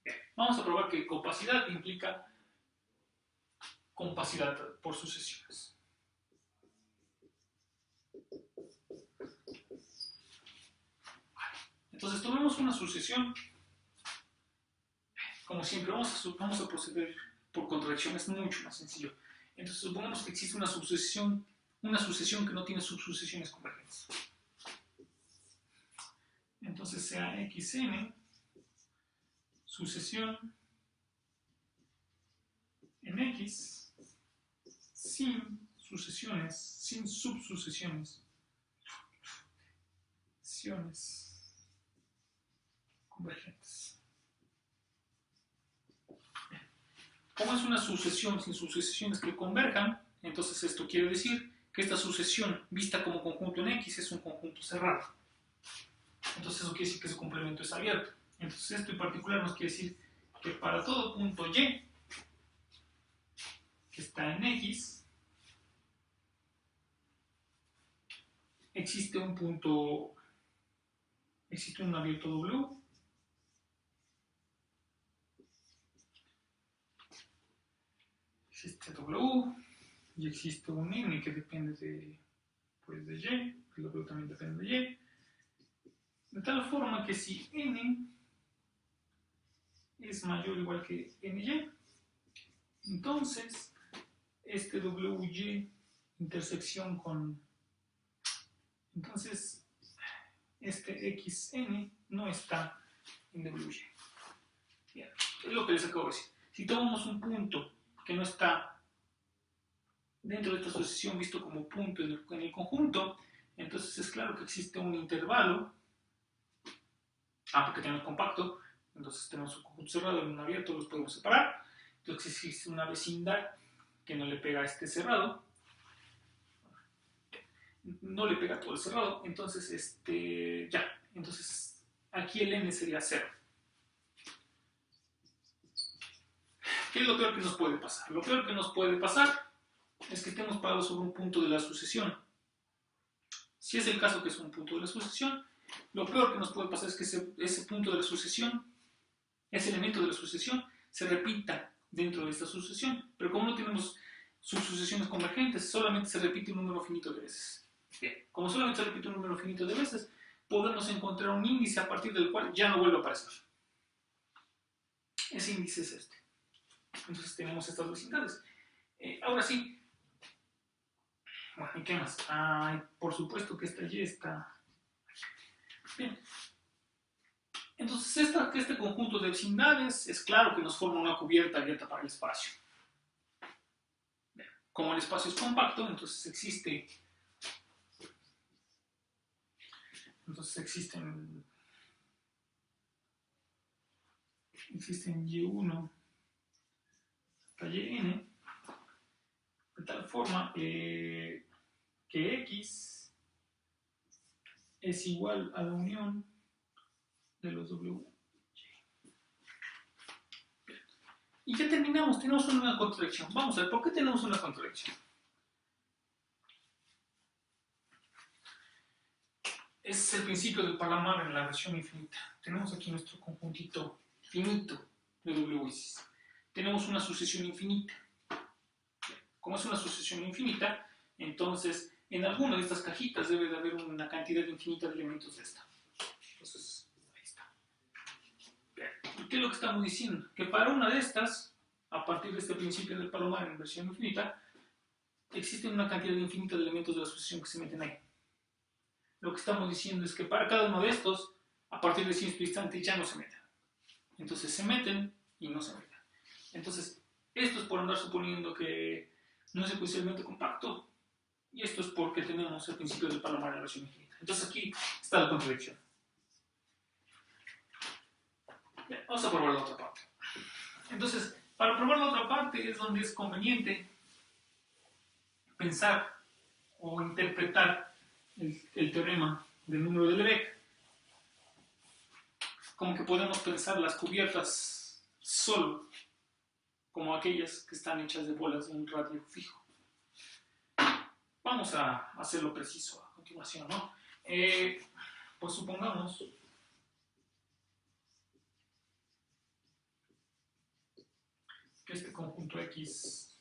Bien, vamos a probar que compacidad implica compacidad por sucesiones. Entonces tomemos una sucesión. Como siempre, vamos a proceder por contradicción, es mucho más sencillo. Entonces supongamos que existe una sucesión que no tiene subsucesiones convergentes. Entonces sea xn sucesión en x sin sucesiones, sin subsucesiones convergentes. Como es una sucesión sin sucesiones que converjan, entonces esto quiere decir que esta sucesión vista como conjunto en X es un conjunto cerrado. Entonces eso quiere decir que su complemento es abierto. Entonces esto en particular nos quiere decir que para todo punto Y que está en X existe un punto, existe un abierto W existe W y existe un N que depende de, pues, de Y, el W también depende de Y, de tal forma que si N es mayor o igual que NY, entonces este WY intersección con, entonces este XN no está en WY. Bien, es lo que les acabo de decir. Si tomamos un punto que no está dentro de esta sucesión visto como punto en el conjunto, entonces es claro que existe un intervalo, porque tenemos compacto, entonces tenemos un conjunto cerrado y un abierto, los podemos separar, entonces existe una vecindad que no le pega a este cerrado, no le pega a todo el cerrado, entonces entonces aquí el n sería 0. ¿Qué es lo peor que nos puede pasar? Lo peor que nos puede pasar es que estemos parados sobre un punto de la sucesión. Si es el caso que es un punto de la sucesión, lo peor que nos puede pasar es que ese punto de la sucesión, ese elemento de la sucesión, se repita dentro de esta sucesión. Pero como no tenemos subsucesiones convergentes, solamente se repite un número finito de veces. Bien, como solamente se repite un número finito de veces, podemos encontrar un índice a partir del cual ya no vuelve a aparecer. Ese índice es este. Entonces tenemos estas vecindades. Ahora sí, bueno, ¿y qué más? Por supuesto que esta Y está... Bien. Entonces este conjunto de vecindades es claro que nos forma una cubierta abierta para el espacio. Bien. Como el espacio es compacto, entonces existen Y1 hasta YN, de tal forma que X es igual a la unión de los W. Y ya terminamos, tenemos una contradicción. Vamos a ver, ¿por qué tenemos una contradicción? Es el principio del Palamar en la versión infinita. Tenemos aquí nuestro conjuntito finito de WIS. Tenemos una sucesión infinita. Como es una sucesión infinita, entonces en alguna de estas cajitas debe de haber una cantidad infinita de elementos de esta. Entonces, ahí está. ¿Y qué es lo que estamos diciendo? Que para una de estas, a partir de este principio del Palomar en versión infinita, existe una cantidad infinita de elementos de la sucesión que se meten ahí. Lo que estamos diciendo es que para cada uno de estos, a partir de cierto instante ya no se meten. Entonces se meten y no se meten. Entonces, esto es por andar suponiendo que no es secuencialmente compacto, y esto es porque tenemos el principio del Palomar en la versión infinita. Entonces aquí está la contradicción. Bien, vamos a probar la otra parte. Entonces, para probar la otra parte es donde es conveniente pensar o interpretar el teorema del número de Lebesgue. Como que podemos pensar las cubiertas solo como aquellas que están hechas de bolas de un radio fijo. Vamos a hacerlo preciso a continuación, ¿no? Pues supongamos que este conjunto X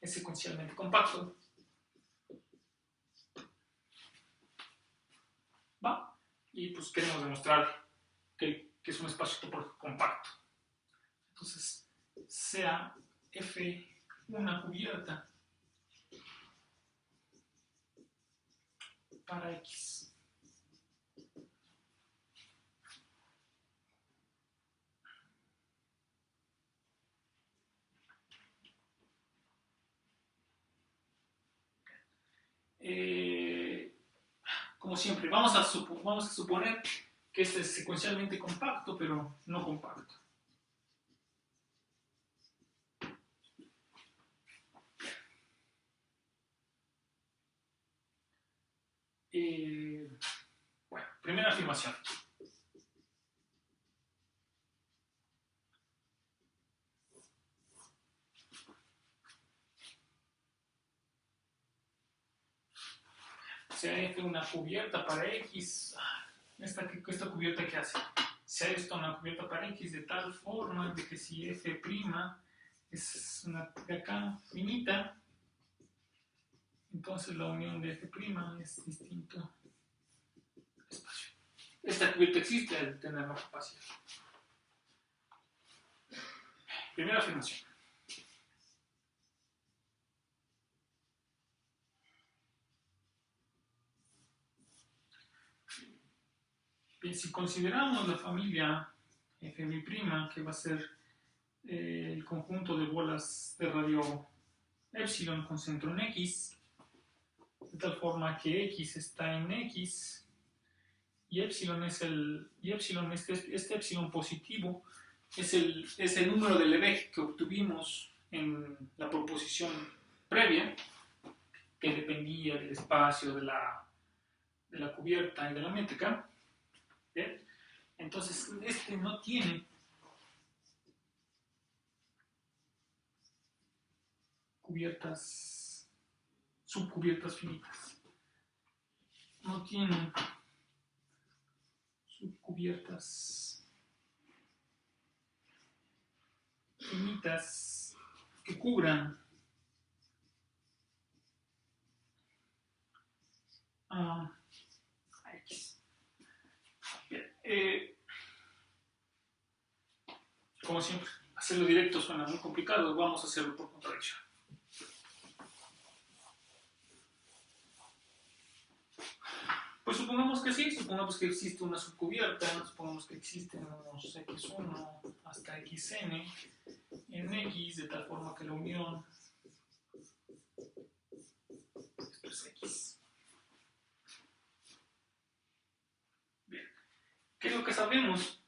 es secuencialmente compacto. ¿Va? Y pues queremos demostrar que es un espacio topológico compacto. Entonces, sea F una cubierta para X. Como siempre, vamos a suponer que este es secuencialmente compacto, pero no compacto. Bueno, primera afirmación. Sea F una cubierta para X, esta cubierta que hace, sea esto una cubierta para X de tal forma de que si F' es una de acá finita, entonces la unión de F' es distinto espacio. Esta cubierta existe al tener la capacidad. Primera afirmación. Bien, si consideramos la familia Fm', que va a ser el conjunto de bolas de radio epsilon con centro en X, de tal forma que X está en X y epsilon es este epsilon positivo es el número de Lebesgue que obtuvimos en la proposición previa, que dependía del espacio de la cubierta y de la métrica. ¿Bien? Entonces, este no tiene subcubiertas finitas. No tiene subcubiertas finitas que cubran a X. Bien, como siempre, hacerlo directo suena muy complicado, vamos a hacerlo por contradicción. Pues supongamos que sí, supongamos que existe una subcubierta, supongamos que existen unos X1 hasta XN en X, de tal forma que la unión esto es X. Bien, ¿qué es lo que sabemos?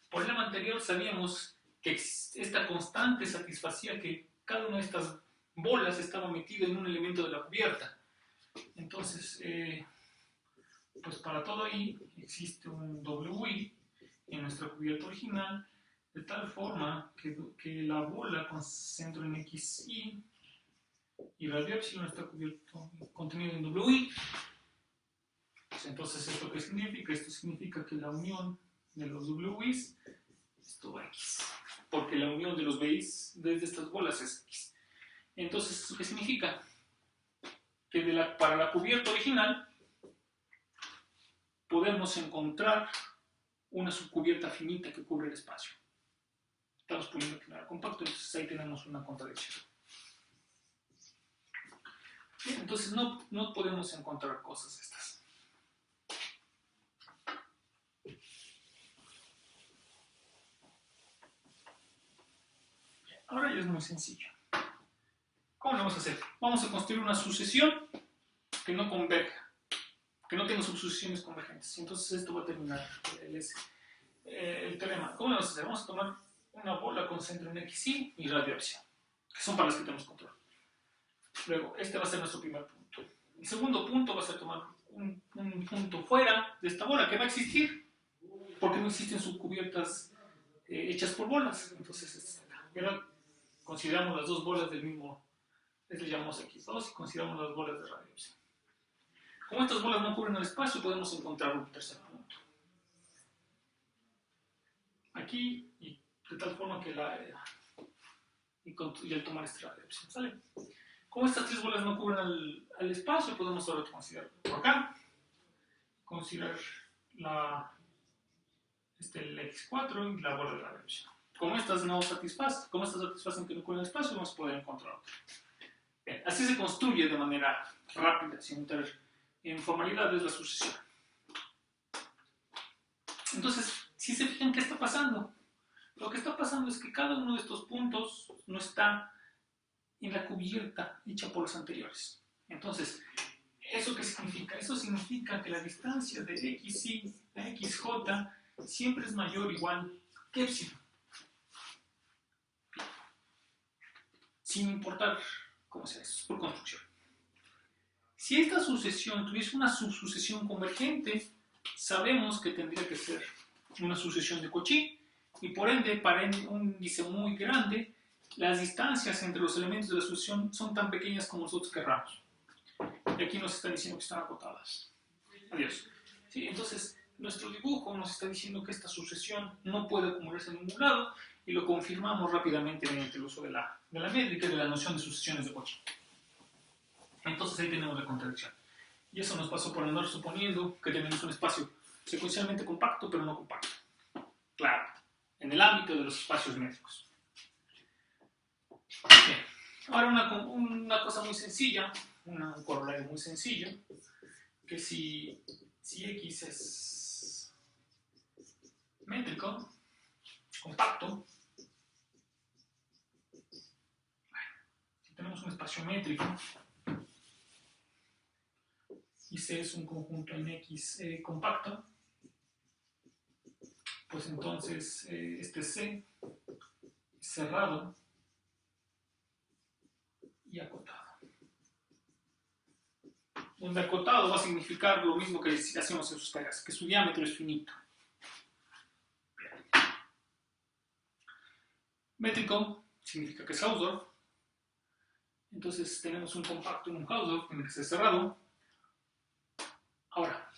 Por el lema anterior sabíamos que esta constante satisfacía que cada una de estas bolas estaba metida en un elemento de la cubierta. Entonces, pues para todo I existe un WI en nuestra cubierta original, de tal forma que la bola con centro en XY y radio epsilon está contenido en WI. Entonces, ¿esto qué significa? Esto significa que la unión de los WIs es todo X, porque la unión de los BIs desde estas bolas es X. Entonces, ¿esto qué significa? Que para la cubierta original podemos encontrar una subcubierta finita que cubre el espacio. Estamos poniendo aquí nada compacto, entonces ahí tenemos una contradicción. Bien, entonces no podemos encontrar cosas estas. Ahora ya es muy sencillo. ¿Cómo lo vamos a hacer? Vamos a construir una sucesión que no converja, que no tenga subsucesiones convergentes. Entonces esto va a terminar el teorema. ¿Cómo lo vamos a hacer? Vamos a tomar una bola con centro en XY y radio epsilon, que son para las que tenemos control. Luego, este va a ser nuestro primer punto. El segundo punto va a ser tomar un punto fuera de esta bola que va a existir, porque no existen subcubiertas hechas por bolas. Entonces, este está acá. Y ahora consideramos las dos bolas del mismo, les llamamos X2 y consideramos las bolas de radio epsilon. Como estas bolas no cubren el espacio, podemos encontrar un tercer punto. Aquí, y de tal forma que y al tomar este radio epsilon, ¿sale? Como estas tres bolas no cubren al espacio, podemos ahora considerar por acá, considerar el X4 y la bola de radio epsilon. Como estas satisfacen que no cubren el espacio, vamos a poder encontrar otro. Bien, así se construye de manera rápida, sin entrar en formalidades, la sucesión. Entonces, si se fijan, ¿qué está pasando? Lo que está pasando es que cada uno de estos puntos no está en la cubierta hecha por los anteriores. Entonces, ¿eso qué significa? Eso significa que la distancia de XY a XJ siempre es mayor o igual que epsilon. Sin importar cómo sea eso, por construcción. Si esta sucesión tuviese una subsucesión convergente, sabemos que tendría que ser una sucesión de Cauchy, y por ende, para un índice muy grande, las distancias entre los elementos de la sucesión son tan pequeñas como nosotros querramos. Y aquí nos están diciendo que están acotadas. Adiós. ¿Sí? Entonces, nuestro dibujo nos está diciendo que esta sucesión no puede acumularse en ningún lado, y lo confirmamos rápidamente mediante el uso de la métrica y de la noción de sucesiones de Cauchy. Entonces ahí tenemos la contradicción. Y eso nos pasó por andar suponiendo que tenemos un espacio secuencialmente compacto, pero no compacto. Claro, en el ámbito de los espacios métricos. Bien. Ahora una cosa muy sencilla, un corolario muy sencillo, que si X es métrico, compacto, si tenemos un espacio métrico, y C es un conjunto en X compacto, pues entonces este C es cerrado y acotado. Donde acotado va a significar lo mismo que hacemos en sus tareas, que su diámetro es finito. Bien. Métrico significa que es Hausdorff. Entonces tenemos un compacto en un Hausdorff, tiene que ser cerrado. Ahora,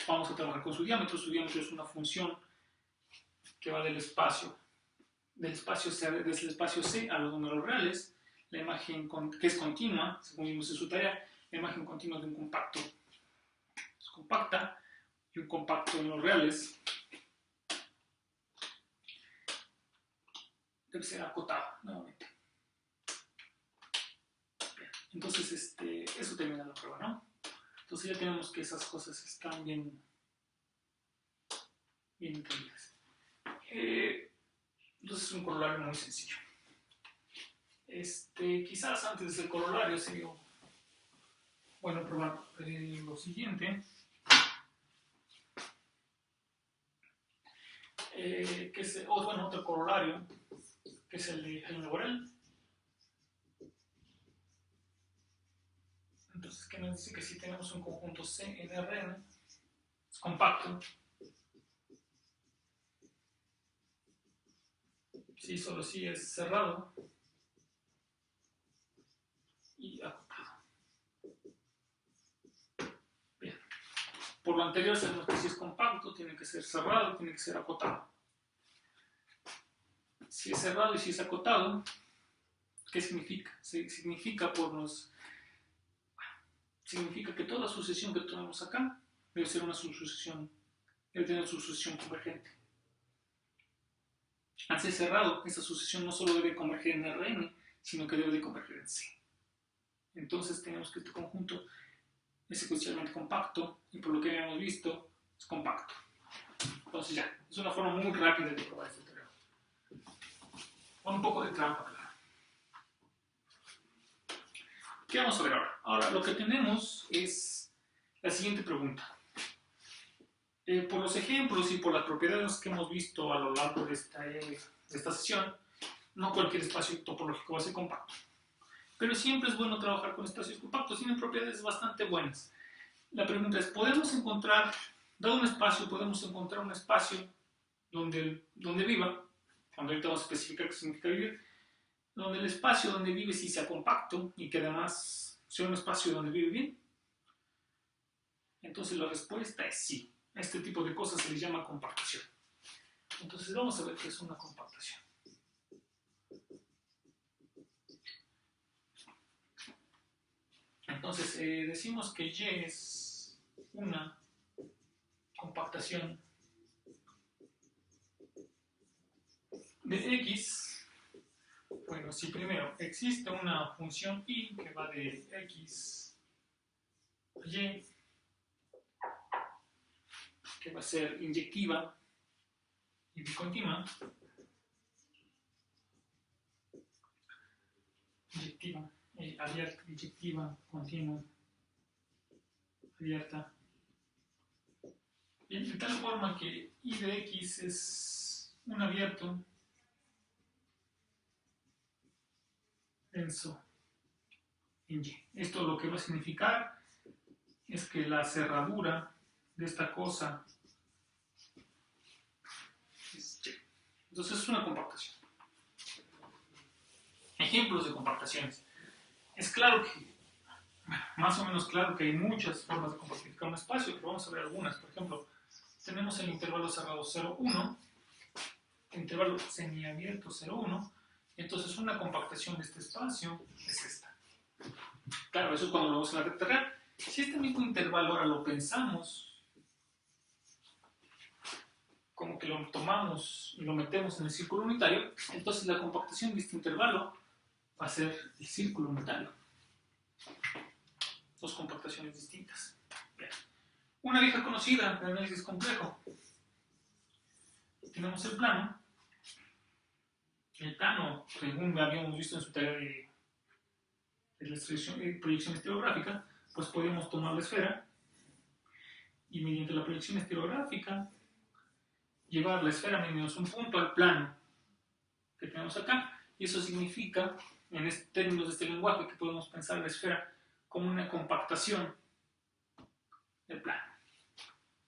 vamos a trabajar con su diámetro. Su diámetro es una función que va del espacio C, desde el espacio C a los números reales. La imagen que es continua, según vimos en su tarea, la imagen continua de un compacto es compacta, y un compacto en los reales debe ser acotado nuevamente. Bien, entonces eso termina la prueba, ¿no? Entonces ya tenemos que esas cosas están bien entendidas. Entonces es un corolario muy sencillo. Quizás antes del corolario sería bueno probar lo siguiente, que es otro corolario, que es el de Helmholtz-Borel. Entonces, ¿qué nos dice? Que si tenemos un conjunto C en Rn, es compacto, Sí, solo sí es cerrado y acotado. Bien. Por lo anterior sabemos que si es compacto tiene que ser cerrado, tiene que ser acotado. Si es cerrado y si es acotado, ¿qué significa? Significa que toda sucesión que tenemos acá debe ser una sucesión, debe tener su sucesión convergente. Al ser cerrado, esa sucesión no solo debe converger en Rn, sino que debe de converger en C. Entonces tenemos que este conjunto es secuencialmente compacto y por lo que habíamos visto es compacto. Entonces ya, es una forma muy rápida de probar este teorema. Con un poco de trampa, claro. ¿Qué vamos a ver ahora? Ahora lo que tenemos es la siguiente pregunta. Por los ejemplos y por las propiedades que hemos visto a lo largo de esta sesión, no cualquier espacio topológico va a ser compacto. Pero siempre es bueno trabajar con espacios compactos, tienen propiedades bastante buenas. La pregunta es, ¿podemos encontrar, dado un espacio, podemos encontrar un espacio donde viva, cuando ahorita vamos a especificar qué significa vivir, donde el espacio donde vive sí sea compacto y que además sea un espacio donde vive bien? Entonces la respuesta es sí. A este tipo de cosas se les llama compactación. Entonces vamos a ver qué es una compactación. Entonces decimos que Y es una compactación de X. Bueno, si primero existe una función Y que va de X a Y, que va a ser inyectiva y discontinua, inyectiva, abierta, inyectiva, continua, abierta, bien, de tal forma que Y de X es un abierto denso en Y. Esto lo que va a significar es que la cerradura de esta cosa es Y. Entonces es una compactación. Ejemplos de compactaciones. Es claro que, más o menos claro que hay muchas formas de compactificar un espacio, pero vamos a ver algunas. Por ejemplo, tenemos el intervalo cerrado 0, 1, el intervalo semiabierto 0, 1, entonces una compactación de este espacio es esta. Claro, eso es cuando lo vemos en la recta real. Si este mismo intervalo ahora lo pensamos, como que lo tomamos y lo metemos en el círculo unitario, entonces la compactación de este intervalo va a ser el círculo unitario. Dos compactaciones distintas. Bien. Una vieja conocida de análisis complejo. Tenemos el plano. El plano, según habíamos visto en su tarea de proyección estereográfica, pues podemos tomar la esfera y mediante la proyección estereográfica llevar la esfera menos un punto al plano que tenemos acá, y eso significa, en términos de este lenguaje, que podemos pensar la esfera como una compactación del plano.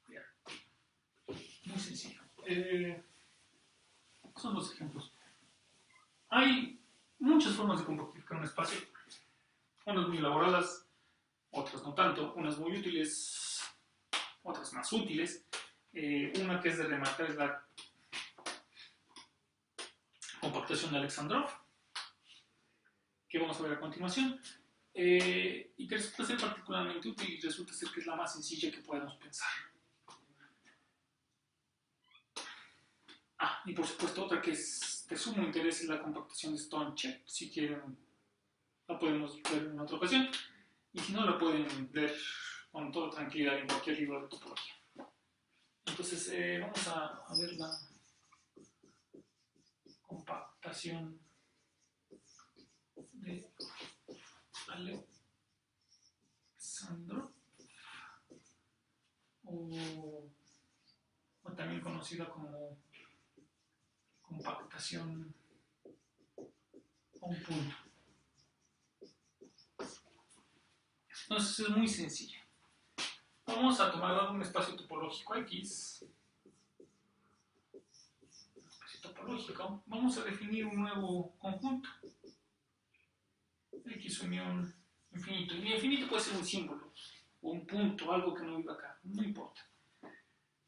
Bien. Muy sencillo. Son los ejemplos. Hay muchas formas de compactificar un espacio, unas muy elaboradas, otras no tanto, unas muy útiles, otras más útiles. Una que es de remarcar es la compactación de Alexandrov, que vamos a ver a continuación, y que resulta ser particularmente útil y resulta ser que es la más sencilla que podemos pensar. Y por supuesto otra que es de sumo interés es la compactación de Stonechev. Si quieren, la podemos ver en otra ocasión, y si no, la pueden ver con toda tranquilidad en cualquier libro de topología. Entonces vamos a ver la compactación de Alexandrov, o también conocida como compactación a un punto. Entonces es muy sencilla. Vamos a tomar un espacio topológico X. topológico, vamos a definir un nuevo conjunto. X unión infinito. Y el infinito puede ser un símbolo, o un punto, algo que no viva acá, no importa.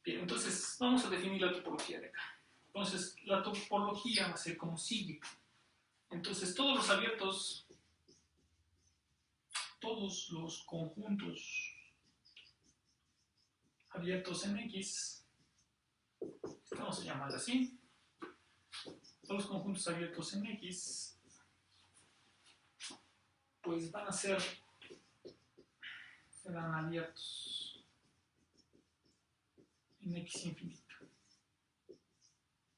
Bien, entonces vamos a definir la topología de acá. Entonces la topología va a ser como sigue. Entonces todos los abiertos, todos los conjuntos abiertos en X, vamos a llamarlo así, todos los conjuntos abiertos en X, pues van a ser, serán abiertos en X infinito.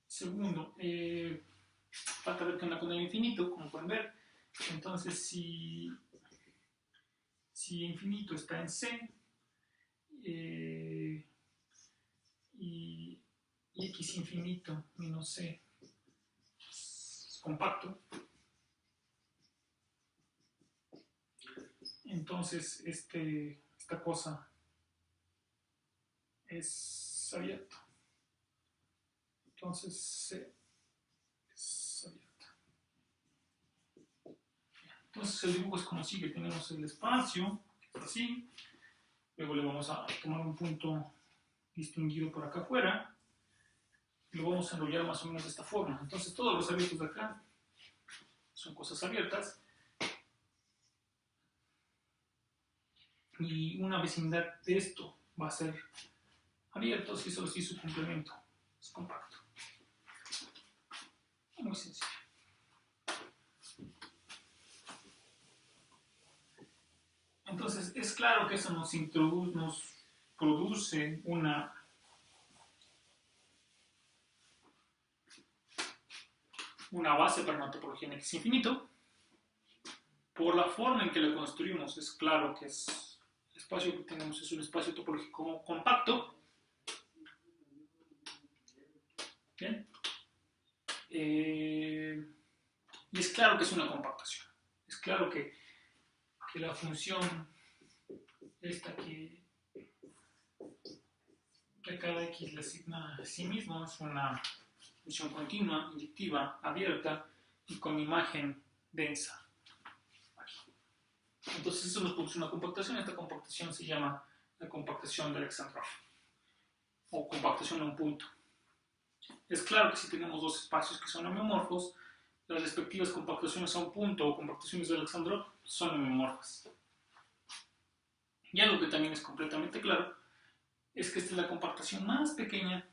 Segundo, falta ver qué onda con el infinito, como pueden ver. Entonces, si infinito está en C y X infinito menos C es compacto, entonces esta cosa es abierta. Entonces C es abierta. Entonces el dibujo es como sigue. Tenemos el espacio, que es así. Luego le vamos a tomar un punto distinguido por acá afuera. Y lo vamos a enrollar más o menos de esta forma. Entonces todos los abiertos de acá son cosas abiertas. Y una vecindad de esto va a ser abierto si solo si su complemento es compacto. Muy sencillo. Entonces es claro que eso nos produce una base para una topología en X infinito. Por la forma en que la construimos, es claro que el espacio que tenemos es un espacio topológico compacto. Bien. Y es claro que es una compactación. Es claro que la función esta que a cada X le asigna a sí mismo es una función continua, inyectiva, abierta y con imagen densa. Entonces eso nos produce una compactación. Esta compactación se llama la compactación de Alexandrov o compactación a un punto. Es claro que si tenemos dos espacios que son homeomorfos, las respectivas compactaciones a un punto o compactaciones de Alexandrov son homeomorfas. Y algo que también es completamente claro es que esta es la compactación más pequeña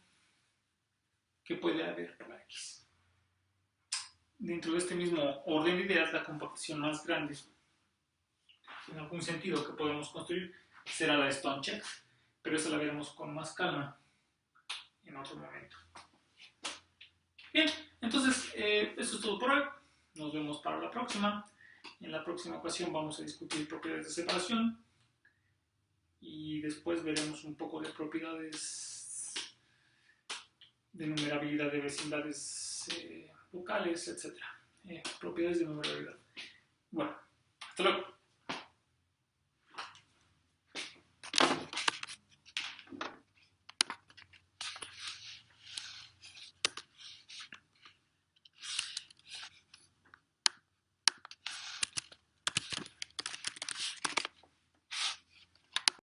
que puede haber para X. Dentro de este mismo orden de ideas, la compactación más grande, en algún sentido que podemos construir, será la de Stonechek, pero esa la veremos con más calma en otro momento. Bien, entonces eso es todo por hoy. Nos vemos para la próxima. En la próxima ocasión vamos a discutir propiedades de separación y después veremos un poco de propiedades de numerabilidad de vecindades locales, etc. Propiedades de numerabilidad. Bueno, hasta luego.